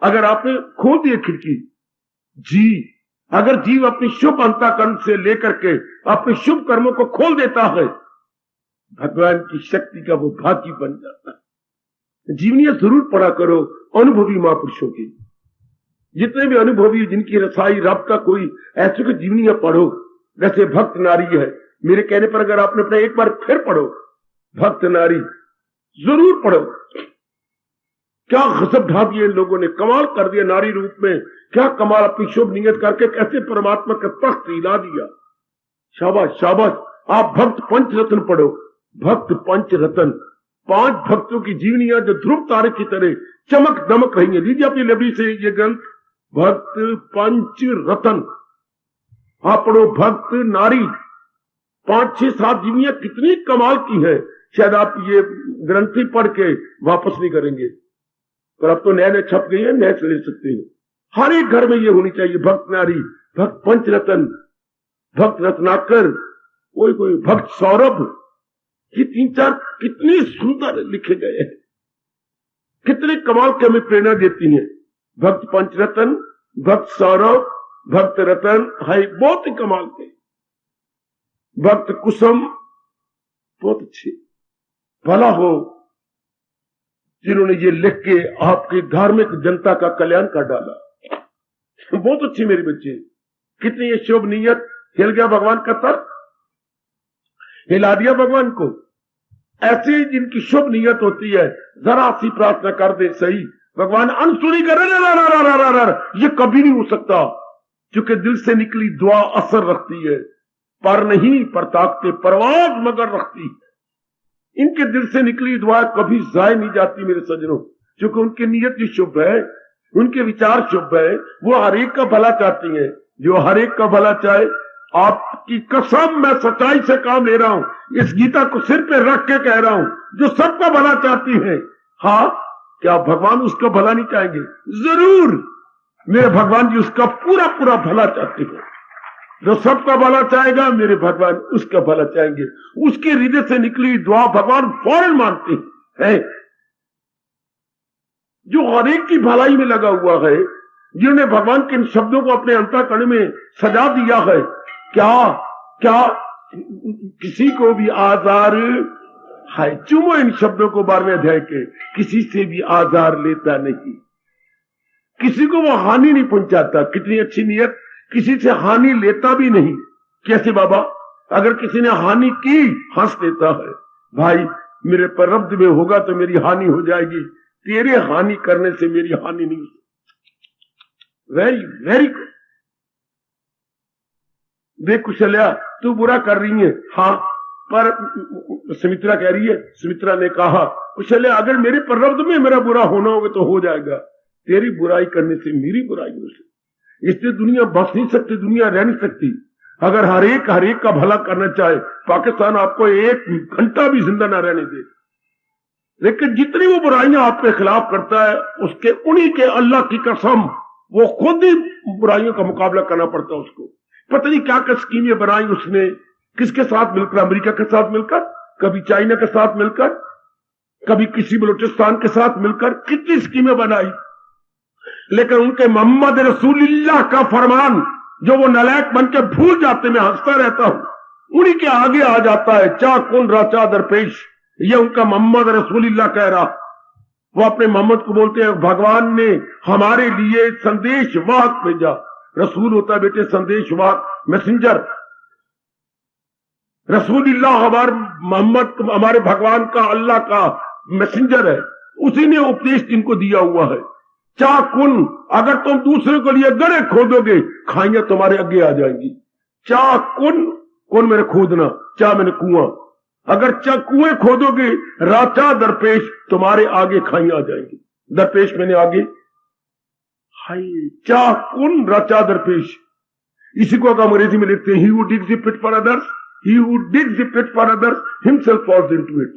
अगर आपने खोल दी खिड़की, जी, अगर जीव अपनी शुभ अंतःकरण से लेकर के अपने शुभ कर्मों को खोल देता है, भगवान की शक्ति का वो भागी बन जाता है। जीवनी जरूर पढ़ा करो अनुभवी महापुरुषों की। जितने भी अनुभवी जिनकी रसाई रब का कोई ऐसे को जीवनियां पढ़ो, जैसे भक्त नारी है, मेरे कहने पर अगर आपने अपना एक बार फिर पढ़ो भक्त नारी, जरूर पढ़ो। क्या गजब ढा दिए इन लोगों ने, कमाल कर दिया नारी रूप में, क्या कमाल अपनी शुभ नियत करके कैसे परमात्मा का तख्त हिला दिया। शाबाश शाबाश। आप भक्त पंचरत्न पढ़ो, भक्त पंचरत्न, 5 भक्तों की जीवनियां जो ध्रुव तारे की तरह चमक दमक रही है। लीजिए अपनी लाइब्रेरी से ये ग्रंथ भक्त पंचरत्न, आप पढ़ो भक्त नारी, 5, 6, 7 जीवनियां कितनी कमाल की है। शायद आप ये ग्रंथ ही पढ़ के वापस नहीं करेंगे, पर अब तो नए नए छप गई है, नए से ले सकते हैं। हर एक घर में ये होनी चाहिए भक्त नारी, भक्त पंचरत्न, भक्त रत्नाकर, कोई भक्त सौरभ, ये 3-4 कितनी सुंदर लिखे गए हैं, कितने कमाल के हमें प्रेरणा देती हैं। भक्त पंचरत्न, भक्त सौरभ, भक्त रतन है, बहुत ही कमाल के। भक्त कुसुम बहुत अच्छे, भला हो जिन्होंने ये लिख के आपकी धार्मिक जनता का कल्याण कर डाला। बहुत अच्छी मेरे बच्चे, कितनी ये शुभ नियत, हिल गया भगवान का तर्क, हिला दिया भगवान को। ऐसी जिनकी शुभ नियत होती है, जरा सी प्रार्थना कर दे सही, भगवान अनसुनी करे, ये कभी नहीं हो सकता, क्योंकि दिल से निकली दुआ असर रखती है, पर नहीं पर ताकते परवाज मगर रखती है। इनके दिल से निकली दुआ कभी जाय नहीं जाती मेरे सज्जनों, क्योंकि उनकी नियत ही शुभ है, उनके विचार शुभ है, वो हर एक का भला चाहती है। जो हर एक का भला चाहे, आपकी कसम मैं सच्चाई से काम ले रहा हूं, इस गीता को सिर पे रख के कह रहा हूं, जो सबका भला चाहती है, हाँ क्या भगवान उसका भला नहीं चाहेंगे? जरूर, मेरे भगवान जी उसका पूरा पूरा भला चाहते हैं। जो सबका भला चाहेगा, मेरे भगवान उसका भला चाहेंगे। उसके हृदय से निकली दुआ भगवान फौरन मानते हैं। जो हर एक की भलाई में लगा हुआ है, जिन्होंने भगवान के इन शब्दों को अपने अंतःकरण में सजा दिया है, क्या क्या किसी को भी आजार है? चुमो इन शब्दों को 12वें अध्याय के, किसी से भी आजार लेता नहीं, किसी को वो हानि नहीं पहुंचाता। कितनी अच्छी नियत, किसी से हानि लेता भी नहीं। कैसे बाबा? अगर किसी ने हानि की, हंस देता है, भाई मेरे प्रारब्ध में होगा तो मेरी हानि हो जाएगी, तेरे हानि करने से मेरी हानि नहीं। Very very good. देख कुशल्या, तू बुरा कर रही है, हाँ, पर सुमित्रा कह रही है, सुमित्रा ने कहा कुशल्या अगर मेरे प्रारब्ध में मेरा बुरा होना होगा तो हो जाएगा, तेरी बुराई करने से मेरी बुराई हो सकती। इसलिए दुनिया बस नहीं सकती, दुनिया रह नहीं सकती। अगर हर एक का भला करना चाहे, पाकिस्तान आपको 1 घंटा भी जिंदा ना रहने दे, लेकिन जितनी वो बुराइयां आपके खिलाफ करता है, उसके उन्हीं के अल्लाह की कसम वो खुद ही बुराइयों का मुकाबला करना पड़ता है उसको। पता नहीं क्या क्या स्कीमें बनाई उसने, किसके साथ मिलकर, अमेरिका के साथ मिलकर, कभी चाइना के साथ मिलकर, कभी किसी बलूचिस्तान के साथ मिलकर, कितनी स्कीमें बनाई। लेकिन उनके मोहम्मद रसूलुल्लाह का फरमान जो वो नालायक बन के भूल जाते, मैं हंसता रहता हूं, उन्हीं के आगे आ जाता है, चा कुन राचा दरपेश। ये उनका मोहम्मद रसूलुल्लाह कह रहा, वो अपने मोहम्मद को बोलते हैं भगवान ने हमारे लिए संदेश वाहक भेजा। रसूल होता है बेटे संदेश वाहक, मैसेंजर। रसूलुल्लाह हमारे मोहम्मद हमारे भगवान का, अल्लाह का मैसेंजर है, उसी ने उपदेश इनको दिया हुआ है। चा कुन, अगर तुम दूसरे के लिए गड़े खोदोगे, खाइयां तुम्हारे आगे आ जाएंगी। चा कुन, कौन मेरे खोदना, चा मैंने कुआं, अगर चा कुएं खोदोगे, राचा दरपेश, तुम्हारे आगे खाइयां आ जाएंगी। दरपेश मैंने आगे, हाय, चा कुन राचा दरपेश। इसी को अंग्रेजी में लिखते हैं, he who digs a pit for others, he who digs a pit for others himself falls into it।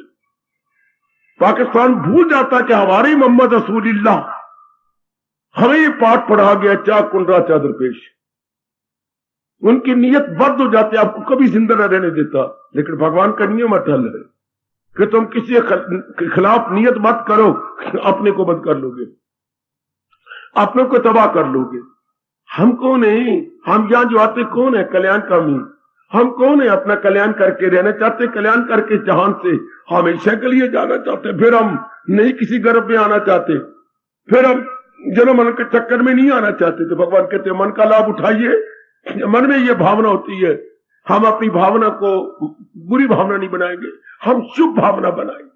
Pakistan भूल जाता कि हमारे मोहम्मद रसूलुल्लाह हमें ये पाठ पढ़ा गया, चा कुन राचा दरपेश। उनकी नियत बद हो जाती, आपको कभी जिंदा न रहने देता। लेकिन भगवान का नियम अटल है कि तुम किसी के खिलाफ नियत मत करो, अपने को बद कर लोगे, अपने को तबाह कर लोगे। हम कौन है? हम यहां जो आते कौन है? कल्याणकामी। हम कौन है? अपना कल्याण करके रहना चाहते, कल्याण करके जहान से हमेशा के लिए जाना चाहते। फिर हम नहीं किसी गर्भ में आना चाहते, फिर हम जन्म मन के चक्कर में नहीं आना चाहते थे। भगवान कहते मन का लाभ उठाइए। मन में ये भावना होती है, हम अपनी भावना को बुरी भावना नहीं बनाएंगे, हम शुभ भावना बनाएंगे।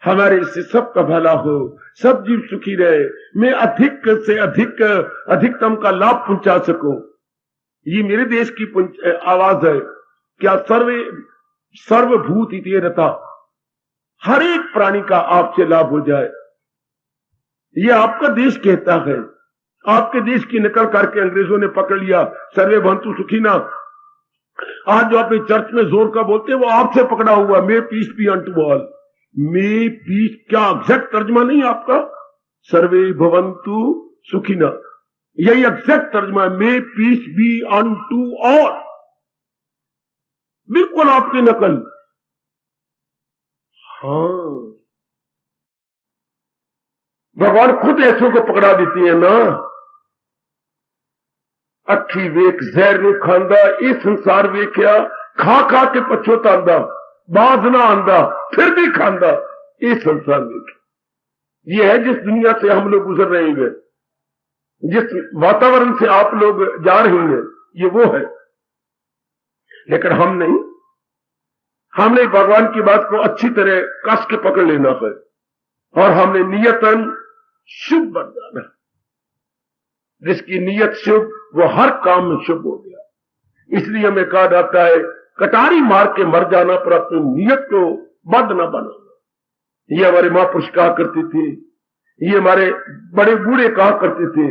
हमारे से सबका भला हो, सब जीव सुखी रहे, मैं अधिक से अधिकतम का लाभ पहुंचा सकूं, ये मेरे देश की आवाज है। क्या सर्वभूत इति रता, हर एक प्राणी का आपसे लाभ हो जाए, ये आपका देश कहता है। आपके देश की नकल करके अंग्रेजों ने पकड़ लिया, सर्वे भवन्तु सुखिना। आज जो अपने चर्च में जोर का बोलते हैं वो आपसे पकड़ा हुआ, may peace be unto all. May peace क्या एग्जैक्ट तर्जमा नहीं आपका? सर्वे भवन्तु सुखिना, यही एग्जैक्ट तर्जमा है, may peace be unto all, बिल्कुल आपकी नकल। हाँ, भगवान खुद ऐसों को पकड़ा देती है ना। अखी वेख जहर नहीं खांदा, ये संसार वेख्या, खा खा के पछोतांदा, बाज ना आंदा फिर भी खांदा, ये संसार वेख। ये है जिस दुनिया से हम लोग गुजर रहे हैं, जिस वातावरण से आप लोग जा रही हैं, ये वो है। लेकिन हम नहीं, हमने भगवान की बात को अच्छी तरह कस के पकड़ लेना है और हमने नियतन शुभ बन जाना। जिसकी नियत शुभ वो हर काम में शुभ हो गया। इसलिए हमें कहा जाता है कटारी मार के मर जाना पर अपनी नियत को बद न बनाना। ये हमारे महापुरुष कहा करते थे, ये हमारे बड़े बूढ़े कहा करते थे,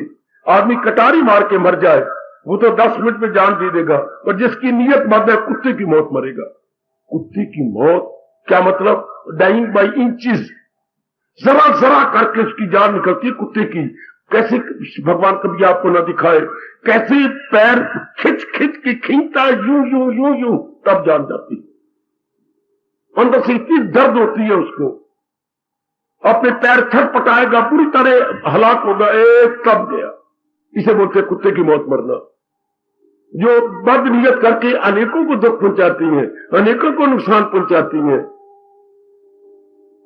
आदमी कटारी मार के मर जाए वो तो 10 मिनट में जान दे देगा, और जिसकी नियत बद है कुत्ते की मौत मरेगा। कुत्ते की मौत क्या मतलब? डाइंग बाई इंचेस, जरा जरा करके उसकी जान निकलती है कुत्ते की। कैसे भगवान कभी आपको ना दिखाए, कैसे पैर खिंच खिंच के खींचता है, यूं यूं यूं यूं, तब जान जाती है। अंदर से इतनी दर्द होती है उसको, अपने पैर छटपटाएगा, पूरी तरह हलाक होगा, एक तब गया। इसे बोलते कुत्ते की मौत मरना। जो बद नियत करके अनेकों को दुख पहुंचाती है, अनेकों को नुकसान पहुंचाती है,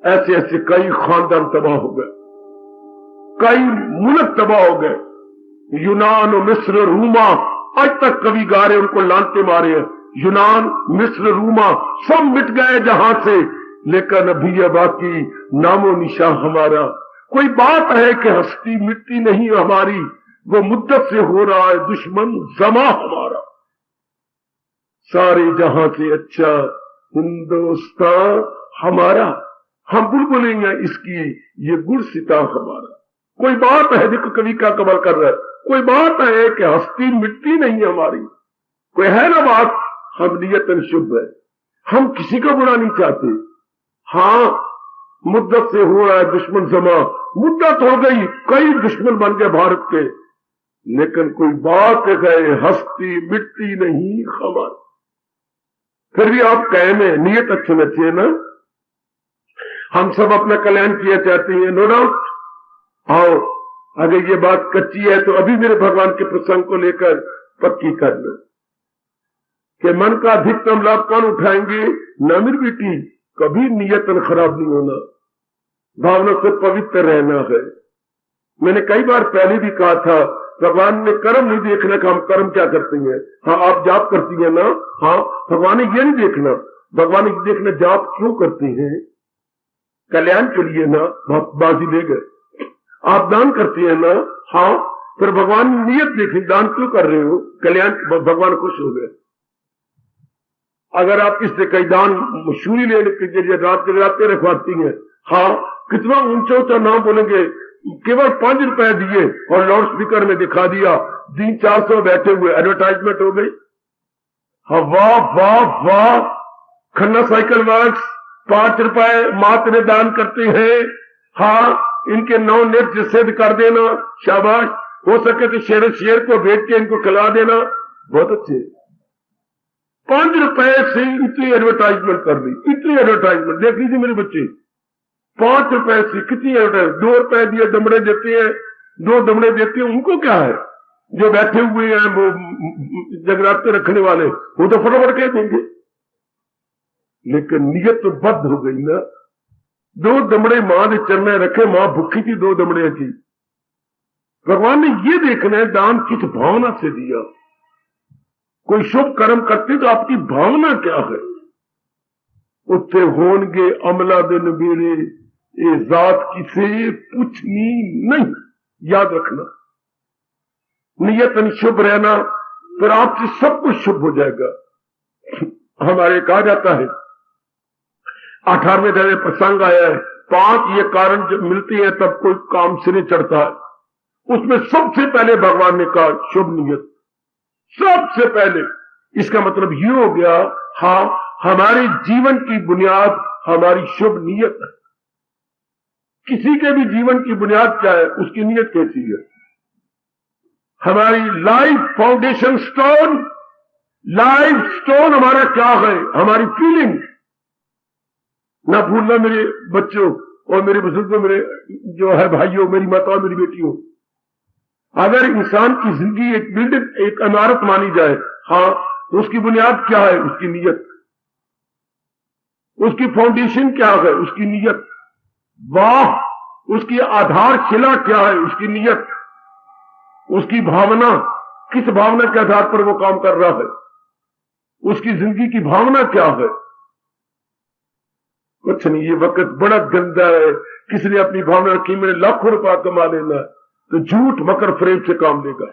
ऐसे ऐसे कई खानदान तबाह हो गए, कई मुल्क तबाह हो गए। यूनान और मिस्र रूमा, आज तक कवि गा रहे, उनको लानते मारे हैं। यूनान मिस्र रूमा सब मिट गए जहां से, लेकिन अभी यह बाकी नामो निशान हमारा। कोई बात है कि हस्ती मिटती नहीं हमारी, वो मुद्दत से हो रहा है दुश्मन जमा हमारा। सारे जहां से अच्छा हिंदुस्तान हमारा, हम बुलबुलेंगे इसकी ये गुड़ सिता हमारा। कोई बात है, देखो कवि का कमाल कर रहा है, कोई बात है कि हस्ती मिटती नहीं हमारी, कोई है ना बात, हम नियतन शुभ है, हम किसी का बुरा नहीं चाहते। हाँ, मुद्दत से हो रहा है दुश्मन जमा, मुद्दत हो गई, कई दुश्मन बन गए भारत के, लेकिन कोई बात है हस्ती मिटती नहीं हमारी। फिर भी आप कहे में नियत अच्छे में अच्छे ना, हम सब अपना कल्याण किया चाहते हैं, नो डाउट। आओ, अगर ये बात कच्ची है तो अभी मेरे भगवान के प्रसंग को लेकर पक्की कर लो कि मन का अधिकतम लाभ कौन उठाएंगे? ना मेरी बेटी, कभी नियतन खराब नहीं होना, भावना से पवित्र रहना है। मैंने कई बार पहले भी कहा था, भगवान ने कर्म नहीं देखना कि हम कर्म क्या करते हैं। हाँ, आप जाप करती हैं ना, हाँ, भगवान ने ये नहीं देखना, भगवान ने देखना जाप क्यों करते हैं, कल्याण के लिए ना, बाजी ले गए। आप दान करते हैं ना, हाँ, फिर भगवान नियत देखें, दान क्यों कर रहे हो, कल्याण, भगवान खुश हो गए। अगर आप इससे कई दान मशहूरी लेने के जरिए रात के रात रखवाती हैं, हाँ, कितना ऊंचा ऊंचा नाम बोलेंगे, केवल 5 रुपए दिए और लाउड स्पीकर में दिखा दिया, 300-400 बैठे हुए, एडवर्टाइजमेंट हो गई। हाँ, वाह वाह वाह, खन्ना साइकिल वर्क्स 5 रुपए मात्र दान करते हैं। हाँ, इनके 9 नृत्य सिद्ध कर देना, शाबाश। हो सके तो शेर को भेज के इनको खिला देना, बहुत अच्छे। 5 रुपए से इतनी एडवर्टाइजमेंट कर दी, इतनी एडवर्टाइजमेंट देख लीजिए मेरे बच्चे। 5 रुपए से कितनी एडवर्टाइजमेंट, 2 रुपए दिए दमड़े देते हैं, 2 दमड़े देते हैं, उनको क्या है? जो बैठे हुए हैं वो जगराते रखने वाले, वो तो फटाफट कह देंगे। लेकिन नियत तो बद्ध हो गई ना। 2 दमड़े मां ने चरने रखे, मां भुखी थी 2 दमड़े की, भगवान ने ये देखना है दान किस भावना से दिया। कोई शुभ कर्म करते तो आपकी भावना क्या है। उत्थे होनगे अमला दिन मेरे, ये जात किसे पूछनी नहीं। याद रखना, नियत शुभ रहना, फिर आपसे सब कुछ शुभ हो जाएगा। हमारे कहा जाता है 18वें अध्याय प्रसंग आया है, 5 ये कारण जब मिलती है तब कोई काम सिरे चढ़ता है। उसमें सबसे पहले भगवान ने कहा शुभ नियत, सबसे पहले। इसका मतलब ये हो गया, हाँ, हमारे जीवन की बुनियाद हमारी शुभ नियत है। किसी के भी जीवन की बुनियाद क्या है, उसकी नियत कैसी है। हमारी life foundation stone, life stone हमारा क्या है, हमारी फीलिंग। ना भूलना मेरे बच्चों और मेरे बुजुर्गों, मेरे जो है भाइयों, मेरी माताओं, मेरी बेटियों, अगर इंसान की जिंदगी एक बिल्डिंग, एक इमारत मानी जाए, हाँ, तो उसकी बुनियाद क्या है, उसकी नियत। उसकी फाउंडेशन क्या है, उसकी नियत। वाह, उसकी आधारशिला क्या है, उसकी नियत। उसकी भावना, किस भावना के आधार पर वो काम कर रहा है, उसकी जिंदगी की भावना क्या है। कुछ नहीं, ये वक्त बड़ा गंदा है। किसी ने अपनी भावना रखी मैंने लाखों रुपया कमा लेना है, तो झूठ मकर फरेब से काम लेगा।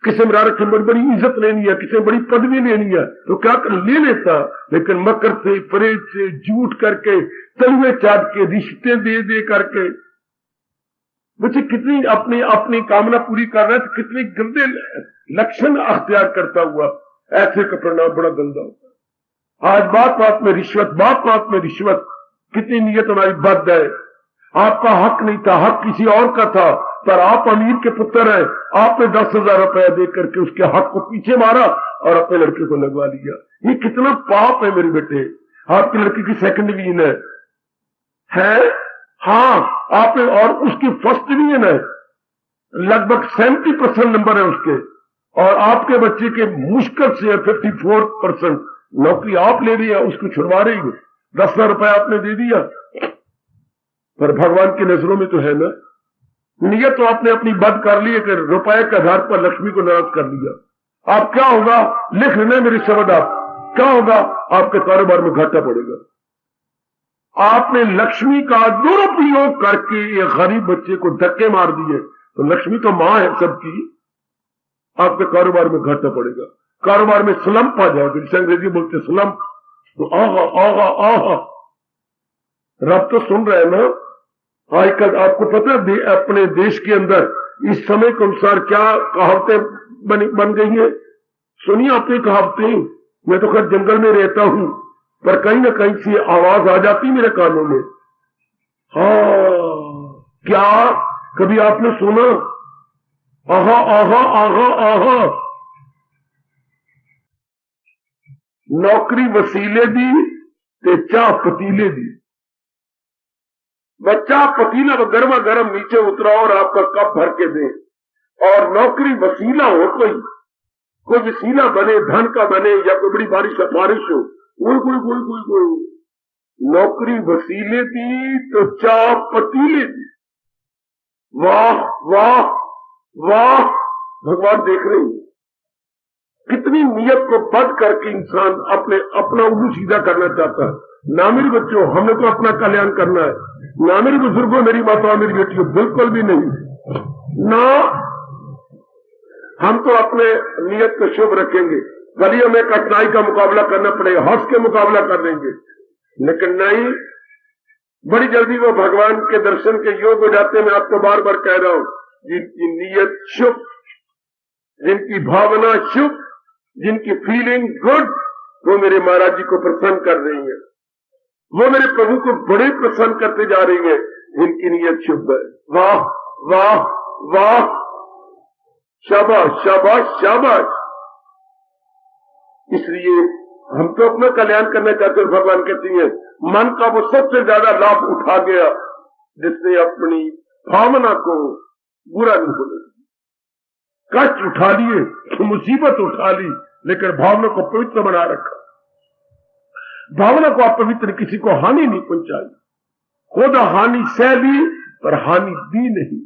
किसी में रखी बड़ी बड़ी इज्जत लेनी है, किसी बड़ी पदवी लेनी है, तो क्या कर ले लेता, लेकिन मकर से, फरेब से, झूठ करके, तलवे चाट के, रिश्ते दे दे करके बच्चे कितनी अपनी अपनी कामना पूरी कर रहे हैं, तो कितने गंदे लक्षण अख्तियार करता हुआ, ऐसे का परिणाम बड़ा गंदा होता है। आज बात बात में रिश्वत, बात बात में रिश्वत, कितनी नीयत हमारी बद है। आपका हक नहीं था, हक किसी और का था, पर आप अमीर के पुत्र हैं, आपने 10,000 रुपया दे करके उसके हक को पीछे मारा और अपने लड़के को लगवा लिया। ये कितना पाप है मेरे बेटे। आपकी लड़की की सेकंड डिवीजन है, हाँ, आपने, और उसकी फर्स्ट डिवीजन है, लगभग 70% नंबर है उसके, और आपके बच्चे के मुश्किल से 54% नौकरी आप ले रही है, उसको छुड़वा रही है। 10,000 रुपया आपने दे दिया, पर भगवान की नजरों में तो है ना, नियत तो आपने अपनी बद कर ली है कि रुपए के आधार पर लक्ष्मी को नाराज कर लिया। आप क्या होगा, लिख लेना मेरे शब्द, आप क्या होगा, आपके कारोबार में घाटा पड़ेगा। आपने लक्ष्मी का दुरुपयोग करके एक गरीब बच्चे को धक्के मार दिए, तो लक्ष्मी तो मां है सबकी, आपके कारोबार में घाटा पड़ेगा, कारोबार में स्लम्प आ जाएगा, जिसे अंग्रेजी बोलते स्लम्प। तो आहा आहा आहा, रब तो सुन रहे हैं ना। आजकल आपको पता है अपने देश के अंदर इस समय के अनुसार क्या कहावतें बन गई हैं। सुनिए अपनी कहावतें। मैं तो खैर जंगल में रहता हूं, पर कहीं ना कहीं से आवाज आ जाती मेरे कानों में। हाँ, क्या कभी आपने सुना, आहा आहा आहा आहा, नौकरी वसीले दी ते चाह पतीले दी। बच्चा पतीला गर्मा गर्म नीचे उतरा और आपका कप भर के दे, और नौकरी वसीला हो, कोई वसीला बने, धन का बने या कोई बड़ी बारिश का बारिश हो, कोई नौकरी वसीले दी तो चाह पतीले दी। वाह वाह वाह, भगवान देख रहे हैं कितनी नियत को बद करके इंसान अपना उल्लू सीधा करना चाहता है। ना मेरे बच्चों, हमने तो अपना कल्याण करना है, ना मेरी बुजुर्गों, मेरी माताओं, मेरी बेटियों, बिल्कुल भी नहीं। ना हम तो अपने नियत को शुभ रखेंगे, गलियों में कठिनाई का मुकाबला करना पड़ेगा, हंस के मुकाबला कर लेंगे, लेकिन नहीं, बड़ी जल्दी वो भगवान के दर्शन के योग हो जाते हैं। मैं आपको बार बार कह रहा हूं, जिनकी नियत शुभ, जिनकी भावना शुभ, जिनकी फीलिंग गुड, वो मेरे महाराज जी को प्रसन्न कर रही है, वो मेरे प्रभु को बड़े प्रसन्न करते जा रही है, जिनकी नियत शुभ है। वाह वाह वाह, शाबाश शाबाश शाबाश। इसलिए हम तो अपना कल्याण करना चाहते हैं। भगवान कहती है मन का वो सबसे ज्यादा लाभ उठा गया जिसने अपनी भावना को बुरा नहीं बोला, कष्ट उठा लिए, मुसीबत उठा ली, लेकिन भावना को पवित्र बना रखा। भावना को अपवित्र, किसी को हानि नहीं पहुंचाई, खुद हानि सह ली पर हानि दी नहीं।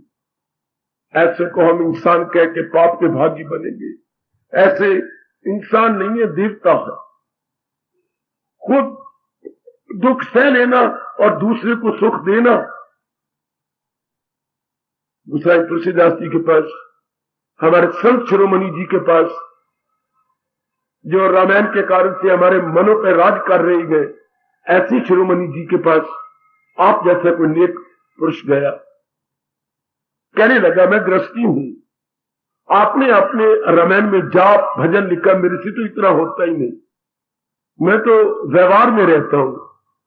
ऐसे को हम इंसान कह के पाप के भागी बनेंगे। ऐसे इंसान नहीं है, देवता है। खुद दुख सह लेना और दूसरे को सुख देना। गोसाई तुलसीदास जी के पास, हमारे संत शिरोमणि जी के पास, जो रामायण के कारण से हमारे मनों पर राज कर रहे गए, ऐसे शिरोमणि जी के पास आप जैसा कोई नेक पुरुष गया, कहने लगा मैं गृहस्थी हूं, आपने अपने रामायण में जाप भजन लिखा, मेरे से तो इतना होता ही नहीं, मैं तो व्यवहार में रहता हूं।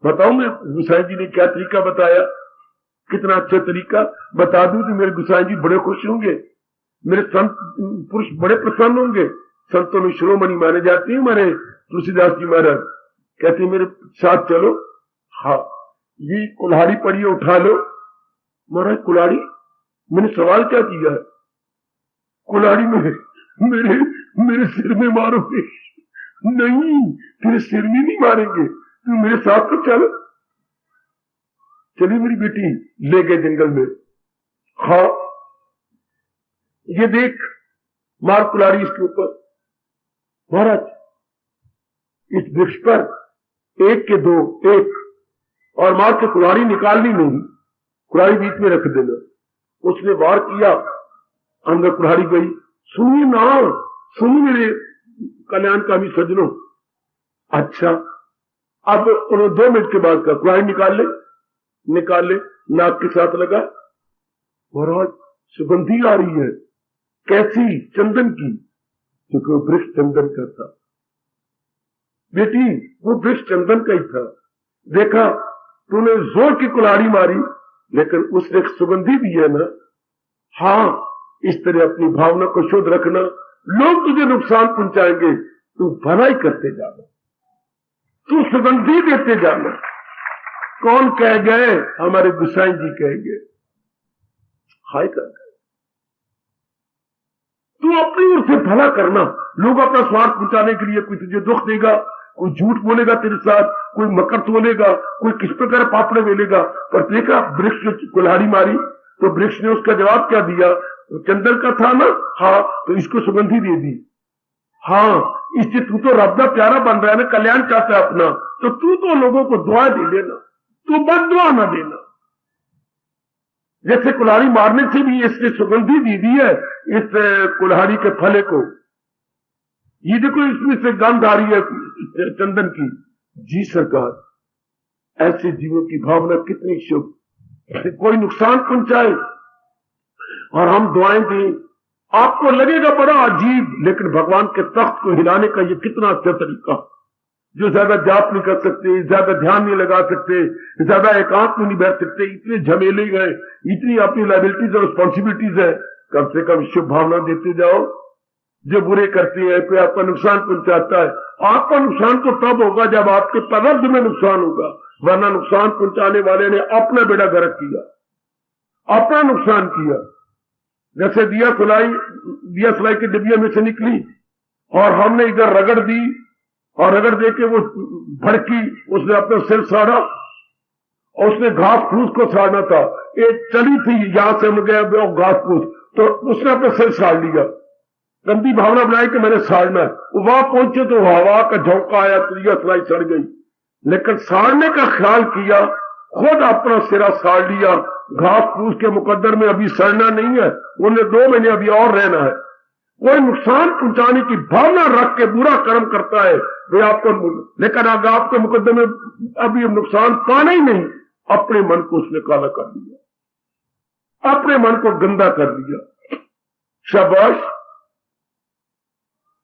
बताऊंगे गोसाई जी ने क्या तरीका बताया, कितना अच्छा तरीका बता दूं तो मेरे गोसाई जी बड़े खुश होंगे, मेरे संत पुरुष बड़े प्रसन्न होंगे। संतों में शिरोमणि माने जाते हैं हमारे तुलसीदास जी महाराज, कहते मेरे साथ चलो। हाँ, ये कुल्हाड़ी पड़ी है, उठा लो। महाराज कुल्हाड़ी, मैंने सवाल क्या किया है? कुल्हाड़ी में मेरे सिर में मारोगे? नहीं, तेरे सिर में नहीं मारेंगे, तू मेरे साथ तो चल। चली मेरी बेटी, ले गए जंगल में। हाँ, ये देख, मार कुल्हाड़ी इसके ऊपर। महाराज, इस वृक्ष पर एक के दो, एक, और मार के कुल्हाड़ी निकालनी नहीं, कुल्हाड़ी बीच में रख देना। उसने वार किया, अंदर कुल्हाड़ी गई। सुनिए ना, सुनिए मेरे कल्याणकामी सज्जनों। अच्छा, अब उन्होंने 2 मिनट के बाद कहा कुल्हाड़ी निकाल ले, नाक के साथ लगा। महाराज सुगंधी आ रही है। कैसी? चंदन की, क्योंकि वो वृक्ष चंदन का था। बेटी, वो वृक्ष चंदन का ही था। देखा, तूने जोर की कुल्हाड़ी मारी, लेकिन उसने एक सुगंधी दी है ना। हाँ, इस तरह अपनी भावना को शुद्ध रखना। लोग तुझे नुकसान पहुंचाएंगे, तू भलाई करते जाना, तू सुगंधी देते जाना। कौन कह गए? हमारे गोसाई जी कह गए। हाय कर गए। तू अपनी ओर से भला करना। लोग अपना स्वार्थ पहुंचाने के लिए कोई तुझे दुख देगा, कोई झूठ बोलेगा तेरे साथ, कोई मकर बोलेगा, कोई किस प्रकार पापड़े बोलेगा। पर देखा, वृक्ष ने कुल्हाड़ी मारी तो वृक्ष ने उसका जवाब क्या दिया? चंदन का था ना। हाँ, तो इसको सुगंधी दे दी। हाँ, इससे तू तो रब का प्यारा बन रहा है ना, कल्याण चाहता है अपना, तो तू तो लोगों को दुआ दे देना, तू बद दुआ ना देना। जैसे कुल्हाड़ी मारने से भी इसने सुगंधी दी दी है इस कुल्हाड़ी के फले को। ये देखो, इसमें से गंध आ रही है चंदन की। जी सरकार, ऐसे जीवों की भावना कितनी शुभ। कोई नुकसान पहुंचाए और हम दुआएं दें, आपको लगेगा बड़ा अजीब, लेकिन भगवान के तख्त को हिलाने का ये कितना अच्छा तरीका। जो ज्यादा जाप नहीं कर सकते, ज्यादा ध्यान नहीं लगा सकते, ज्यादा एकांत में नहीं बैठ सकते, इतने झमेले गए, इतनी अपनी लाइबिलिटीज और रिस्पॉन्सिबिलिटीज है, कम से कम शुभ भावना देते जाओ। जो बुरे करते हैं, कोई आपका नुकसान पहुंचाता है, आपका नुकसान तो तब होगा जब आपके पदार्थ में नुकसान होगा, वरना नुकसान पहुंचाने वाले ने अपना बेड़ा गर्क किया, अपना नुकसान किया। जैसे दिया सलाई की डिबिया में से निकली और हमने इधर रगड़ दी, और रगड़ दे के वो भड़की, उसने अपना सिर साड़ा, और उसने घास फूस को साड़ना था। एक चली थी, यहां से हम गए घास फूस, तो उसने अपना सिर साड़ लिया, गंदी भावना बनाई कि मैंने साड़ना है। वो वहां पहुंचे तो हवा का झोंका आया, दिया सलाई सड़ गई। लेकिन साड़ने का ख्याल किया, खुद अपना सिरा साड़ लिया। घास फूस के मुकद्दर में अभी सड़ना नहीं है, उन्हें 2 महीने अभी और रहना है। कोई नुकसान पहुंचाने की भावना रख के बुरा कर्म करता है वे आपको, लेकिन अगर आपके मुकद्दर में अभी नुकसान पाना ही नहीं, अपने मन को उसने काला कर दिया, अपने मन को गंदा कर दिया। शाबाश।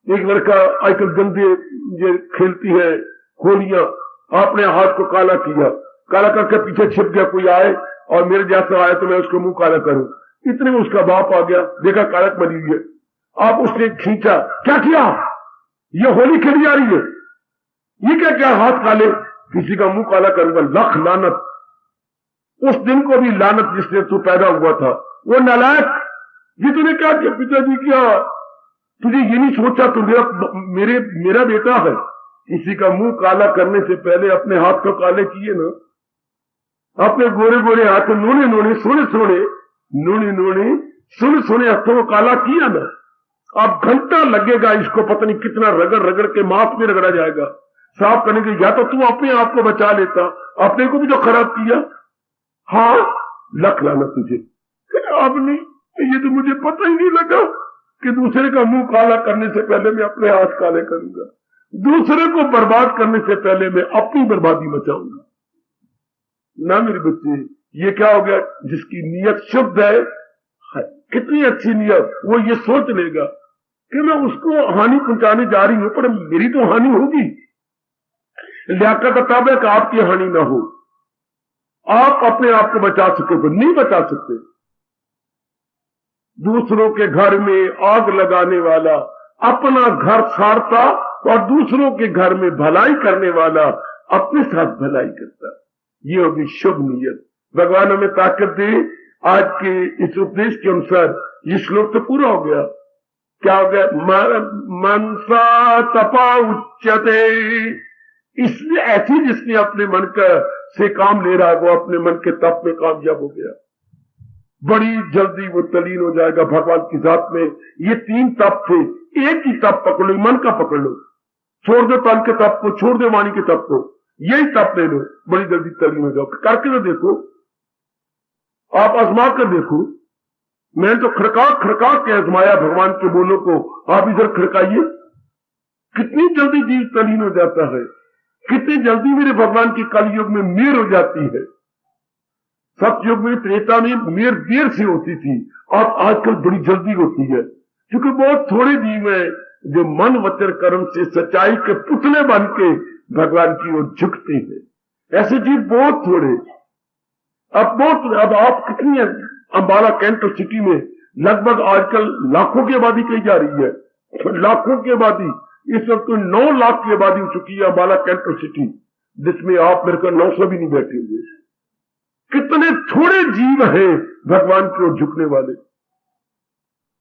एक लड़का आजकल गंदे ये खेलती है होलियां, आपने हाथ को काला किया, काला करके पीछे छिप गया, कोई आए और मेरे जैसा आया तो मैं उसको मुंह काला करूं। इतने में उसका बाप आ गया, देखा कालक मरी हुई है। आप उसने खींचा, क्या किया? ये होली खेली जा रही है, ये क्या क्या हाथ काले? किसी का मुंह काला करूंगा, लख लानत। उस दिन को भी लानत जिसने तू पैदा हुआ था, वो नालायक, ये तूने क्या किया? पिताजी क्या, तुझे ये नहीं सोचा तू मेरा बेटा है? किसी का मुंह काला करने से पहले अपने हाथ को काले किए ना, अपने गोरे गोरे हाथ, नूने नूने सोने सोने, नूने नूने सुन सुने हथों को काला किया ना, अब घंटा लगेगा इसको, पता नहीं कितना रगड़ रगड़ के माफ में रगड़ा जाएगा साफ करने के। या तो तू अपने आप को बचा लेता, अपने को भी तो खराब किया। हाँ, लख लाना तुझे। अब नहीं, ये तो मुझे पता ही नहीं लगा कि दूसरे का मुंह काला करने से पहले मैं अपने हाथ काले करूंगा, दूसरे को बर्बाद करने से पहले मैं अपनी बर्बादी मचाऊंगा। ना मेरे बच्चे, ये क्या हो गया? जिसकी नीयत शुद्ध है, कितनी अच्छी नीयत, वो ये सोच लेगा कि मैं उसको हानि पहुंचाने जा रही हूं, पर मेरी तो हानि होगी। लियाकत तब है कि आपकी हानि ना हो, आप अपने आप को बचा सकोगे, नहीं बचा सकते। दूसरों के घर में आग लगाने वाला अपना घर साड़ता, और दूसरों के घर में भलाई करने वाला अपने साथ भलाई करता। ये होगी शुभ नीयत। भगवान हमें ताकत दे। आज के इस उपदेश के अनुसार ये श्लोक तो पूरा हो गया। क्या हो गया? मनसा तपा उच्यते। इसलिए ऐसी जिसने अपने मन का से काम ले रहा है, वो अपने मन के तप में कामयाब हो गया। बड़ी जल्दी वो तलीन हो जाएगा भगवान की जात में। ये 3 तप थे, एक ही तप पकड़ लो, मन का पकड़ लो, छोड़ दो तन के तप को, छोड़ दो वाणी के तप को, यही तप ले लो, बड़ी जल्दी तलीन हो जाओ। करके तो देखो, आप आजमा कर देखो। मैंने तो खड़का के आजमाया भगवान के बोलों को, आप इधर खड़काइए, कितनी जल्दी जीव तलीन हो जाता है, कितनी जल्दी मेरे भगवान की कलयुग में मेर हो जाती है। सतयुग में, त्रेता में मेर देर से होती थी, और आजकल बड़ी जल्दी होती है, क्योंकि बहुत थोड़े जीव हैं जो मन वचन कर्म से सच्चाई के पुतले बन के भगवान की ओर झुकते हैं। ऐसे जीव बहुत थोड़े। अब आप कितनी है? अंबाला कैंट सिटी में लगभग आजकल लाखों की आबादी कही जा रही है, लाखों की आबादी। इस वक्त तो 9 लाख की आबादी हो चुकी है अंबाला कैंट सिटी, जिसमें आप मेरे को 900 भी नहीं बैठे हुए। कितने थोड़े जीव हैं भगवान की ओर झुकने वाले।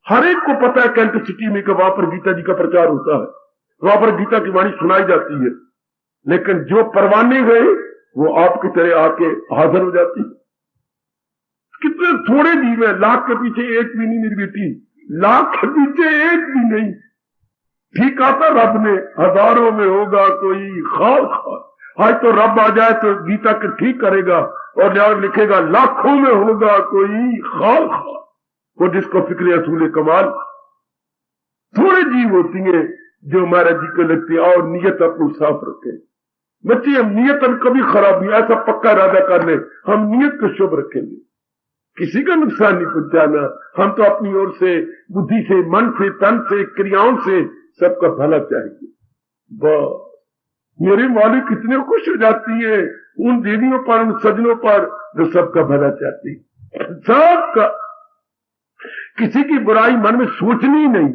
हर एक को पता है कैंट सिटी में कि वहां पर गीता जी का प्रचार होता है, वहां पर गीता की वाणी सुनाई जाती है, लेकिन जो परवाने गए वो आपकी तरह आके हाजिर हो जाती है। कितने थोड़े जीव है, लाख के पीछे एक भी नहीं मेरी बेटी, लाख के पीछे एक भी नहीं। ठीक आता रब ने, हजारों में होगा कोई खास। आज तो रब आ जाए तो गीता के ठीक करेगा, और यहाँ लिखेगा लाखों में होगा कोई खास, वो जिसको फिक्र असूल कमाल। थोड़े जीव होती हैं जो महाराज जी को लगती है, और नियत अपनी साफ रखें। बच्चे, हम नियत हम कभी खराब नहीं, ऐसा पक्का इरादा कर ले, हम नियत को शुभ रखेंगे, किसी का नुकसान नहीं पहुंचाना। हम तो अपनी ओर से, बुद्धि से, मन से, तन से, क्रियाओं से सबका भला चाहिए। बस मेरी मालिक कितने खुश हो जाती है उन देवियों पर, उन सजनों पर जो सबका भला चाहती है। सबका, किसी की बुराई मन में सोचनी नहीं,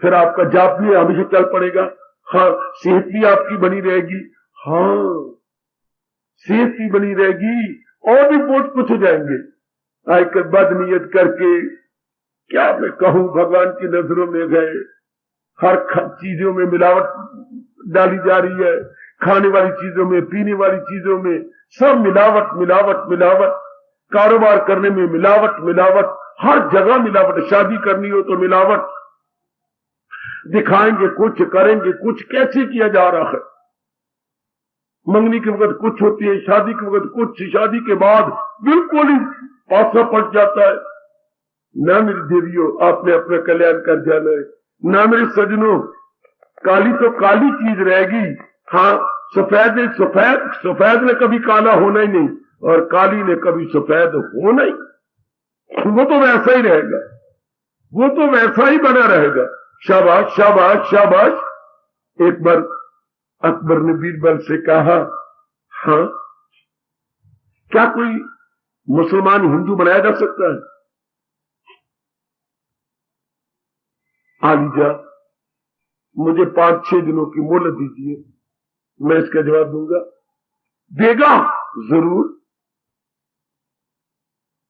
फिर आपका जाप भी हमेशा चल पड़ेगा। हाँ, सेहत भी आपकी बनी रहेगी। हाँ, सेहत भी बनी रहेगी, और भी बहुत कुछ हो जाएंगे। आजकल बदनीयत करके क्या मैं कहूं, भगवान की नजरों में गए, हर चीजों में मिलावट डाली जा रही है, खाने वाली चीजों में, पीने वाली चीजों में, सब मिलावट मिलावट मिलावट, कारोबार करने में मिलावट मिलावट, हर जगह मिलावट। शादी करनी हो तो मिलावट, दिखाएंगे कुछ, करेंगे कुछ, कैसे किया जा रहा है। मंगनी के वक्त कुछ होती है, शादी के वक्त कुछ, शादी के बाद बिल्कुल ही पासा पड़ जाता है। ना मेरी देवियों, आपने अपना कल्याण कर जाना है। ना मेरे सजनों, काली तो काली चीज रहेगी। हाँ, सफेद ने कभी काला होना ही नहीं, और काली ने कभी सफेद होना ही, वो तो वैसा ही रहेगा, वो तो वैसा ही बना रहेगा। शाबाश शाबाश शाबाश। एक बार अकबर ने बीरबल से कहा, हाँ, क्या कोई मुसलमान हिंदू बनाया जा सकता है? आलिजा, मुझे 5-6 दिनों की मोहलत दीजिए, मैं इसका जवाब दूंगा। देगा जरूर,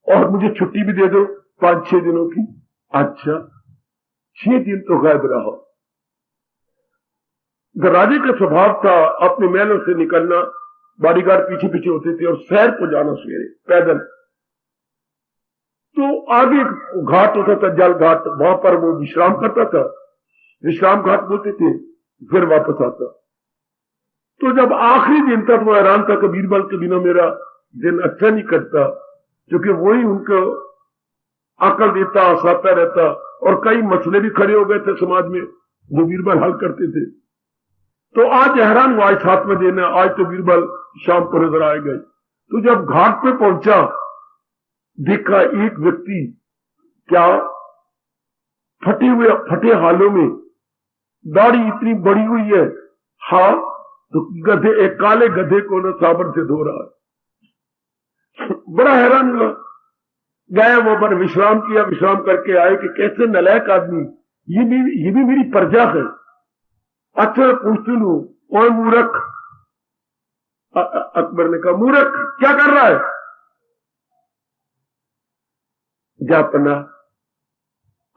और मुझे छुट्टी भी दे दो 5-6 दिनों की। अच्छा, 6 दिन तो गायब रहो। राजे का स्वभाव था अपने महलों से निकलना, बॉडीगार्ड पीछे पीछे होते थे, और शहर को जाना सवेरे पैदल। तो आगे एक घाट होता था, जल घाट, वहां पर वो विश्राम करता था, विश्राम घाट बोलते थे, फिर वापस आता। तो जब आखिरी दिन था तो वो हैरान था कि बीरबल के बिना मेरा दिन अच्छा नहीं कटता, क्योंकि वही उनको अकल देता, हंसाता रहता, और कई मसले भी खड़े हो गए थे समाज में जो बीरबल हल करते थे। तो आज हैरान हुआ, आज 7वें दिन है, आज तो बीरबल शाम को नजर आए गए। तो जब घाट पे पहुंचा, देखा एक व्यक्ति क्या फटे हालों में, दाढ़ी इतनी बड़ी हुई है, हाँ, तो गधे, एक काले गधे को न साबुन से धो रहा है। बड़ा हैरान हुआ, गए वो पर विश्राम किया, विश्राम करके आए कि कैसे नालायक आदमी, ये भी मेरी प्रजा है। अच्छा पूछती लू, कौन मूर्ख? अकबर ने कहा, मूर्ख क्या कर रहा है? जापना,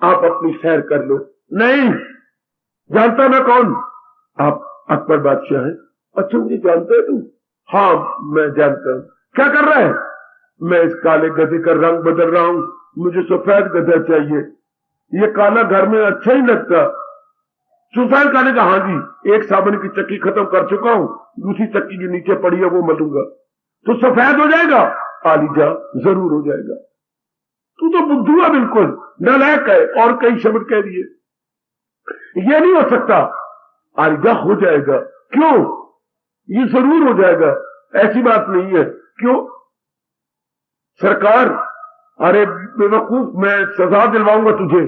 आप अपनी सैर कर लो। नहीं जानता मैं कौन? आप अकबर बादशाह हैं। अच्छा मुझे जानते है तू? हाँ मैं जानता हूं। क्या कर रहा है? मैं इस काले गधे का रंग बदल रहा हूं, मुझे सफेद गधा चाहिए, ये काला घर में अच्छा ही लगता। सफेद काले का, हाँ जी, एक साबुन की चक्की खत्म कर चुका हूं, दूसरी चक्की जो नीचे पड़ी है वो मलूंगा तो सफेद हो जाएगा। आलीजा जरूर हो जाएगा। तू तो बुद्धू है, बिल्कुल नालायक है, और कई शब्द कह दिए। ये नहीं हो सकता। आलीजा हो जाएगा। क्यों? ये जरूर हो जाएगा, ऐसी बात नहीं है। क्यों? सरकार, अरे बेवकूफ, मैं सजा दिलवाऊंगा तुझे।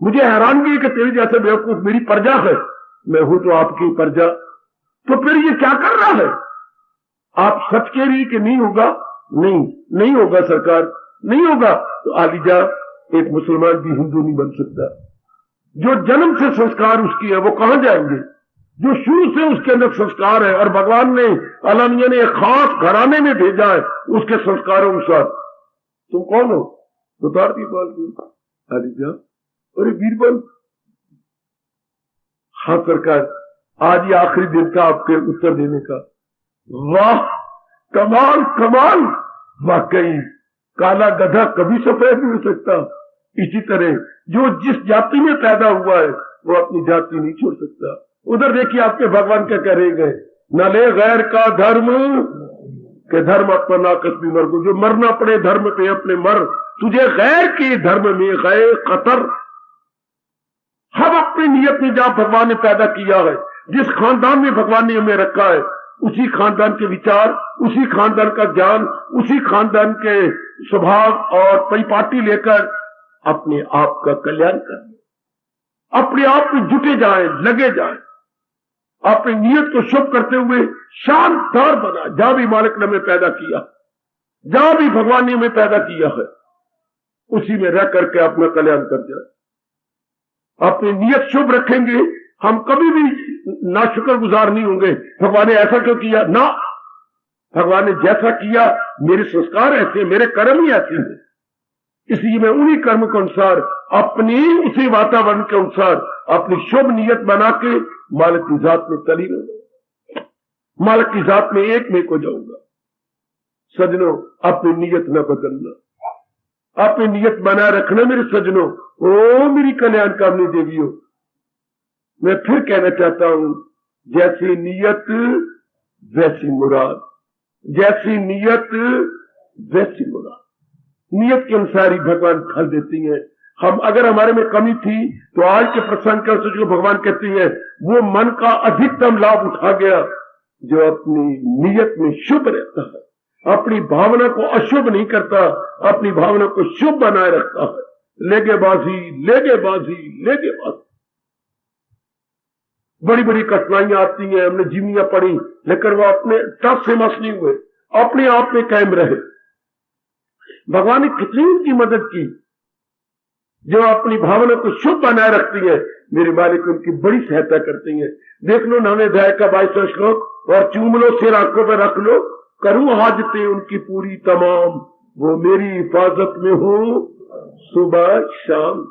मुझे हैरानगी है कि तेरे जैसे बेवकूफ मेरी प्रजा है, मैं हूं तो आपकी प्रजा, तो फिर ये क्या कर रहा है? आप सच कह रही कि नहीं होगा? नहीं होगा सरकार, नहीं होगा। तो आलीजा, एक मुसलमान भी हिंदू नहीं बन सकता। जो जन्म से संस्कार उसकी है वो कहां जाएंगे? जो शुरू से उसके अंदर संस्कार है, और भगवान ने, अल्लाह मियां ने एक खास घराने में भेजा है उसके संस्कारों अनुसार। तुम कौन हो? बता बीरबल। आलीजा, अरे बीरबल, हाँ सरकार, आज ये आखिरी दिन था आपके उत्तर देने का। वाह, कमाल कमाल, वाकई काला गधा कभी सफेद नहीं हो सकता। इसी तरह जो जिस जाति में पैदा हुआ है वो अपनी जाति नहीं छोड़ सकता। उधर देखिए आपके भगवान क्या कह रहे गए, न ले गैर का धर्म के धर्म अपना नाकस भी मर को, जो मरना पड़े धर्म पे अपने मर, तुझे गैर के धर्म में गए कतर। हम अपनी नियत में जहां भगवान ने पैदा किया है, जिस खानदान में भगवान ने हमें रखा है, उसी खानदान के विचार, उसी खानदान का ज्ञान, उसी खानदान के स्वभाव और परिपाटी लेकर अपने आप का कल्याण करें, अपने आप में जुटे जाएं, लगे जाएं, अपनी नियत को शुभ करते हुए शानदार बना। जहां भी मालिक ने हमें पैदा किया, जहां भी भगवान ने हमें पैदा किया है, उसी में रह करके अपना कल्याण कर जाए। अपनी नियत शुभ रखेंगे, हम कभी भी नाशुक्र गुजार नहीं होंगे। भगवान ने ऐसा क्यों किया? ना, भगवान ने जैसा किया, मेरे संस्कार ऐसे, मेरे कर्म ही ऐसे हैं, इसलिए मैं उन्हीं कर्म के अनुसार, अपनी उसी वातावरण के अनुसार अपनी शुभ नियत बना के मालिक की जात में तलीन हो जाऊंगा, मालिक की जात में एक में को जाऊंगा। सजनों, अपनी नियत न बदलना, अपनी नियत बनाए रखना मेरे सजनों। ओ मेरी कल्याण कामनी देवियों, मैं फिर कहना चाहता हूं, जैसी नियत वैसी मुराद, जैसी नियत वैसी मुराद। नियत के अनुसार ही भगवान फल देती हैं। हम अगर हमारे में कमी थी तो आज के प्रसंग का जो भगवान कहती है, वो मन का अधिकतम लाभ उठा गया जो अपनी नियत में शुभ रहता है, अपनी भावना को अशुभ नहीं करता, अपनी भावना को शुभ बनाए रखता है। लेगेबाजी लेगेबाजी लेगेबाजी, बड़ी बड़ी कठिनाइयां आती हैं, हमने जीवनियां पढ़ी, लेकिन वो अपने टस से मस नहीं हुए, अपने आप में कायम रहे। भगवान ने कितनी उनकी मदद की, जो अपनी भावना को शुभ बनाए रखती है, मेरे मालिक उनकी बड़ी सहायता करती है। देख लो 9वें अध्याय का 22वां श्लोक, और चूम लो सिर आंखों पर रख लो, करूं हाजतें उनकी पूरी तमाम, वो मेरी हिफाजत में हो सुबह शाम।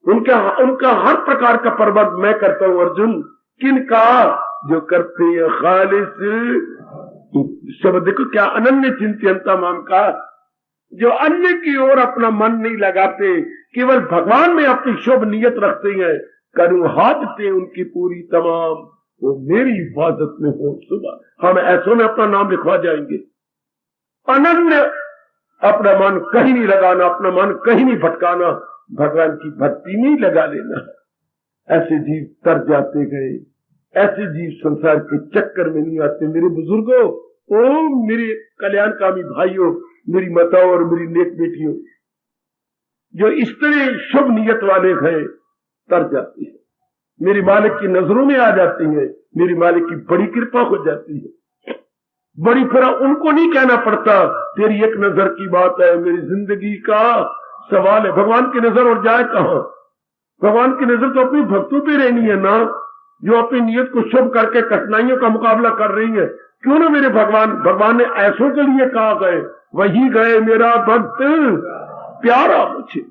उनका हर प्रकार का प्रबंध मैं करता हूं अर्जुन। किनका? जो करते हैं खालिस शब्द। देखो क्या अनन्य चिंतनता मान का, जो अन्य की ओर अपना मन नहीं लगाते, केवल भगवान में अपनी शुभ नियत रखते हैं, करूं हाजते उनकी पूरी तमाम, वो मेरी हिफाजत में हो सुबह। हम ऐसों में अपना नाम लिखवा जाएंगे। अनन्य अपना मन कहीं नहीं लगाना, अपना मन कहीं नहीं भटकाना, भगवान की भक्ति में ही लगा लेना है। ऐसे जीव तर जाते गए, ऐसे जीव संसार के चक्कर में नहीं आते। मेरे बुजुर्गों, ओ मेरे कल्याणकामी भाइयों, मेरी माताओं और मेरी नेक बेटियों, जो इस तरह शुभ नियत वाले हैं तर जाती है, मेरी मालिक की नजरों में आ जाती है, मेरी मालिक की बड़ी कृपा हो जाती है। बड़ी फिर उनको नहीं कहना पड़ता तेरी एक नजर की बात है, मेरी जिंदगी का सवाल है। भगवान की नजर और जाए कहां? भगवान की नजर तो अपनी भक्तों पे रहनी है ना, जो अपनी नियत को शुभ करके कठिनाइयों का मुकाबला कर रही है। क्यों ना मेरे भगवान ने ऐसों के लिए कहा गए, वही गए मेरा भक्त प्यारा मुझे।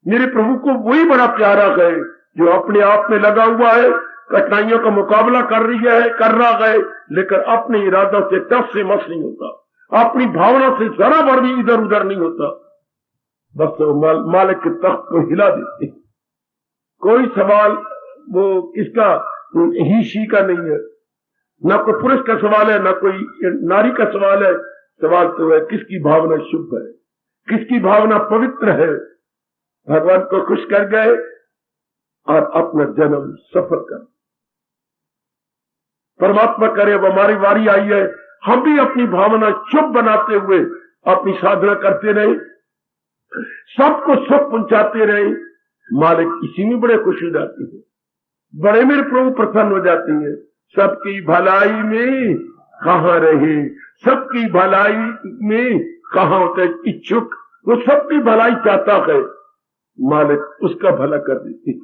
मेरे प्रभु को वही बड़ा प्यारा गए जो अपने आप में लगा हुआ है, कठिनाइयों का मुकाबला कर रहा है, लेकिन अपने इरादा से टस से मस नहीं होता, अपनी भावना से जरा भर भी इधर उधर नहीं होता, बस वो मालिक के तख्त को हिला देते। कोई सवाल वो इसका ही शी का नहीं है, ना कोई पुरुष का सवाल है, ना कोई नारी का सवाल है। सवाल तो है किसकी भावना शुभ है, किसकी भावना पवित्र है। भगवान को खुश कर गए और अपना जन्म सफल कर। परमात्मा करे अब हमारी वारी आई है, हम भी अपनी भावना शुभ बनाते हुए अपनी साधना करते रहे, सबको सुख पहुंचाते रहे। मालिक इसी में बड़े खुश हो जाती है, बड़े मेरे प्रभु प्रसन्न हो जाती है। सबकी भलाई में कहां रहे, सबकी भलाई में कहां होता है इच्छुक, वो सबकी भलाई चाहता है, मालिक उसका भला कर देती है,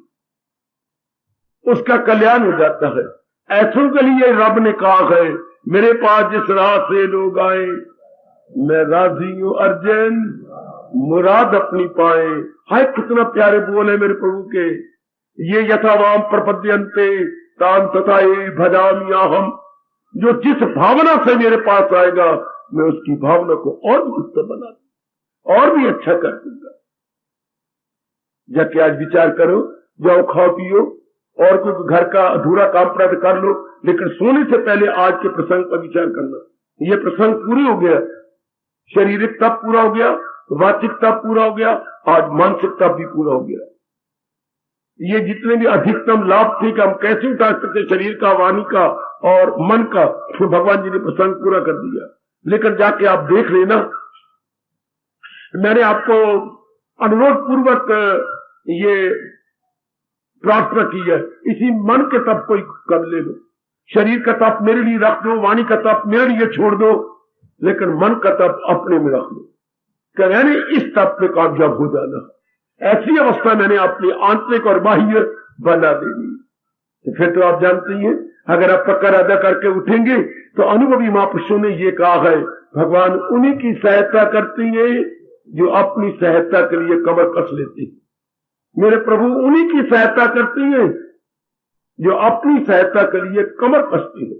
उसका कल्याण हो जाता है। ऐसों के लिए रब ने कहा है, मेरे पास जिस राह से लोग आए मैं राजी हूं अर्जन मुराद अपनी पाए। हाय कितना प्यारे बोल है मेरे प्रभु के, ये यथावाम प्रपद्यन्ते तान तथा ये भजामिया हम। जो जिस भावना से मेरे पास आएगा मैं उसकी भावना को और भी उत्तम बना दूंगा, और भी अच्छा कर दूंगा। जाके आज विचार करो, जाओ खाओ पियो और कोई घर का अधूरा काम प्राप्त कर लो, लेकिन सोने से पहले आज के प्रसंग का विचार करना। ये प्रसंग पूरी हो गया, शारीरिक तप पूरा हो गया, वाचिक तप पूरा हो गया, आज मानसिक तप भी पूरा हो गया। ये जितने भी अधिकतम लाभ थे कि हम कैसे उठा सकते शरीर का, वाणी का और मन का, तो भगवान जी ने प्रसंग पूरा कर दिया। लेकिन जाके आप देख लेना, मैंने आपको अनुरोध पूर्वक ये प्रार्थना की है, इसी मन के तप को कर ले लो। शरीर का तप मेरे लिए रख दो, वाणी का तप मेरे लिए छोड़ दो, लेकिन मन का तप अपने में रख लो। मैंने इस तप में कामयाब हो जाना, ऐसी अवस्था मैंने अपनी आंतरिक और बाह्य बना देनी। तो फिर तो आप जानते हैं, अगर आप पक्का अदा करके उठेंगे तो अनुभवी महापुरुषों ने ये कहा है, भगवान उन्हीं की सहायता करती है जो अपनी सहायता के लिए कमर कस लेते हैं। मेरे प्रभु उन्हीं की सहायता करती है जो अपनी सहायता के लिए कमर कसती है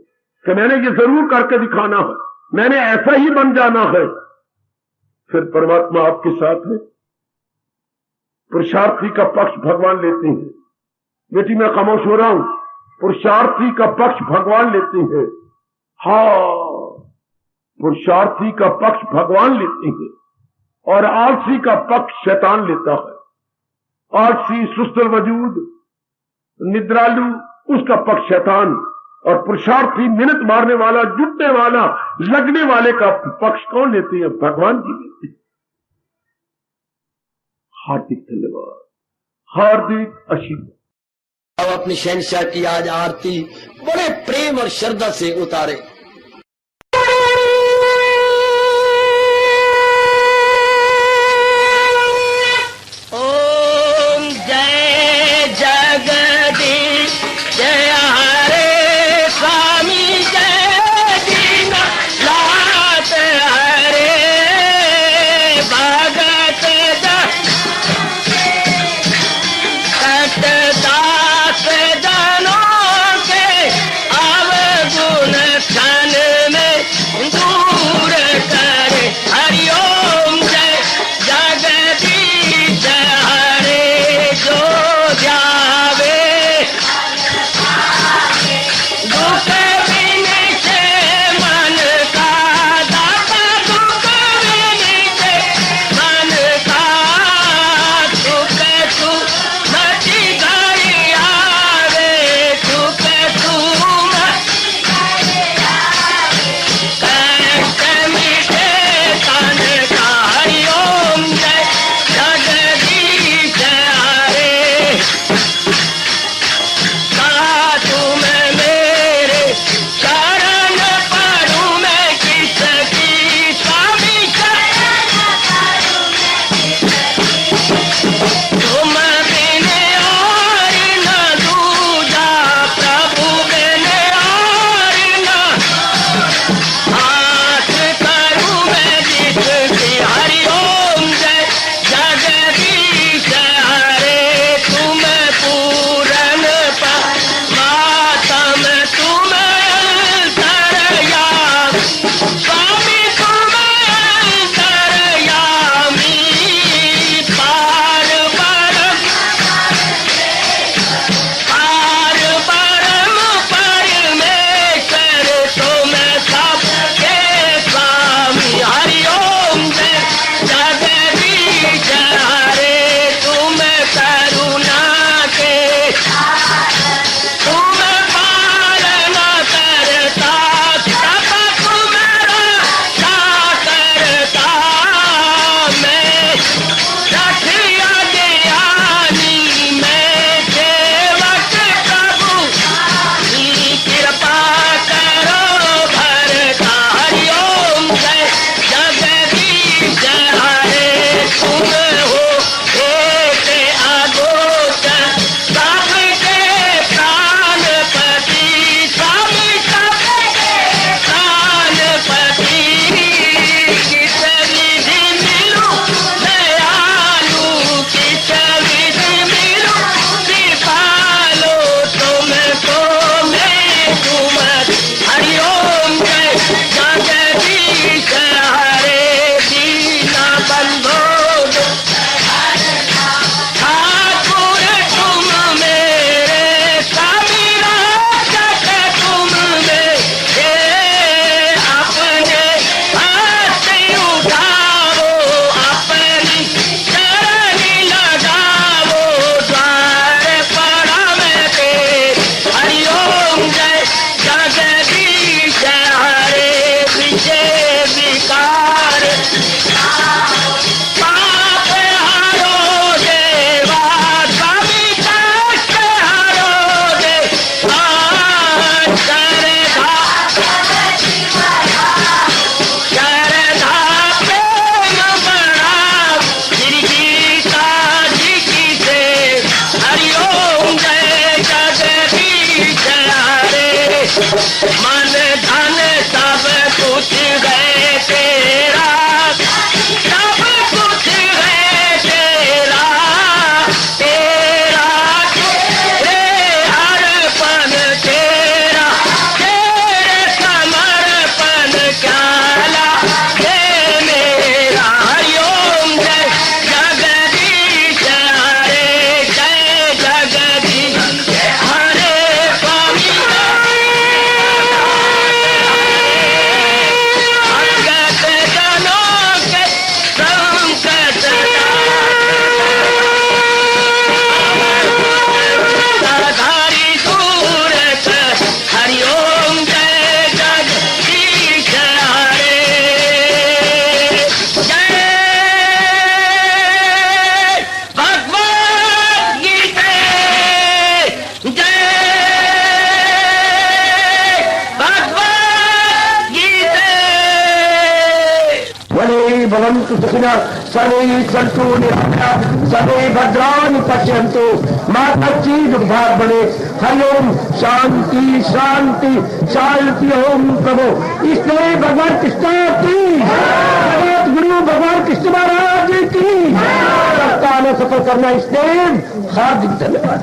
कि मैंने ये जरूर करके दिखाना है, मैंने ऐसा ही बन जाना है। फिर परमात्मा आपके साथ है। पुरुषार्थी का पक्ष भगवान लेते हैं। बेटी मैं खामोश हो रहा हूं, पुरुषार्थी का पक्ष भगवान लेते हैं। हाँ, पुरुषार्थी का पक्ष भगवान लेते हैं और आलसी का पक्ष शैतान लेता है। आलसी, सुस्तर वजूद, निद्रालु, उसका पक्ष शैतान, और पुरुषार्थी, मेहनत मारने वाला, जुटने वाला, लगने वाले का पक्ष कौन लेते हैं? भगवान जी लेते हैं। हार्दिक धन्यवाद, हार्दिक आशीर्वाद। अब अपनी शहंशाह की आज आरती बड़े प्रेम और श्रद्धा से उतारे। ओम जय जगदीश जय हरे स्वामी जय दीनानाथ हरे भगत दास जनों के अवगुण मन धन सब कुछ है तेरा, सब कुछ है तेरा, तेरा तेरे हर पल तेरा, तेरे समर्पण क्या हे मेरा हरिओम जय जगदीश हरे, जय जगदीश हरे स्वामी भगत जनों के संकट धारी सूरत हरिओम जय जगदीश हरे, जय भगवद गीता, जय भगवद गीता। वने भवन्तु सुखिनः सर्वे सन्तु निरामयाः सर्वे भद्राणि पश्यन्तु मा कश्चित् दुर्भाग् भवेत्। हरि ओम शांति शांति शांति। ओम प्रभु इसलिए भगवान कृष्ण की जगत गुरु भगवान कृष्ण महाराज की सफल करना इसलिए हार्दिक धन्यवाद।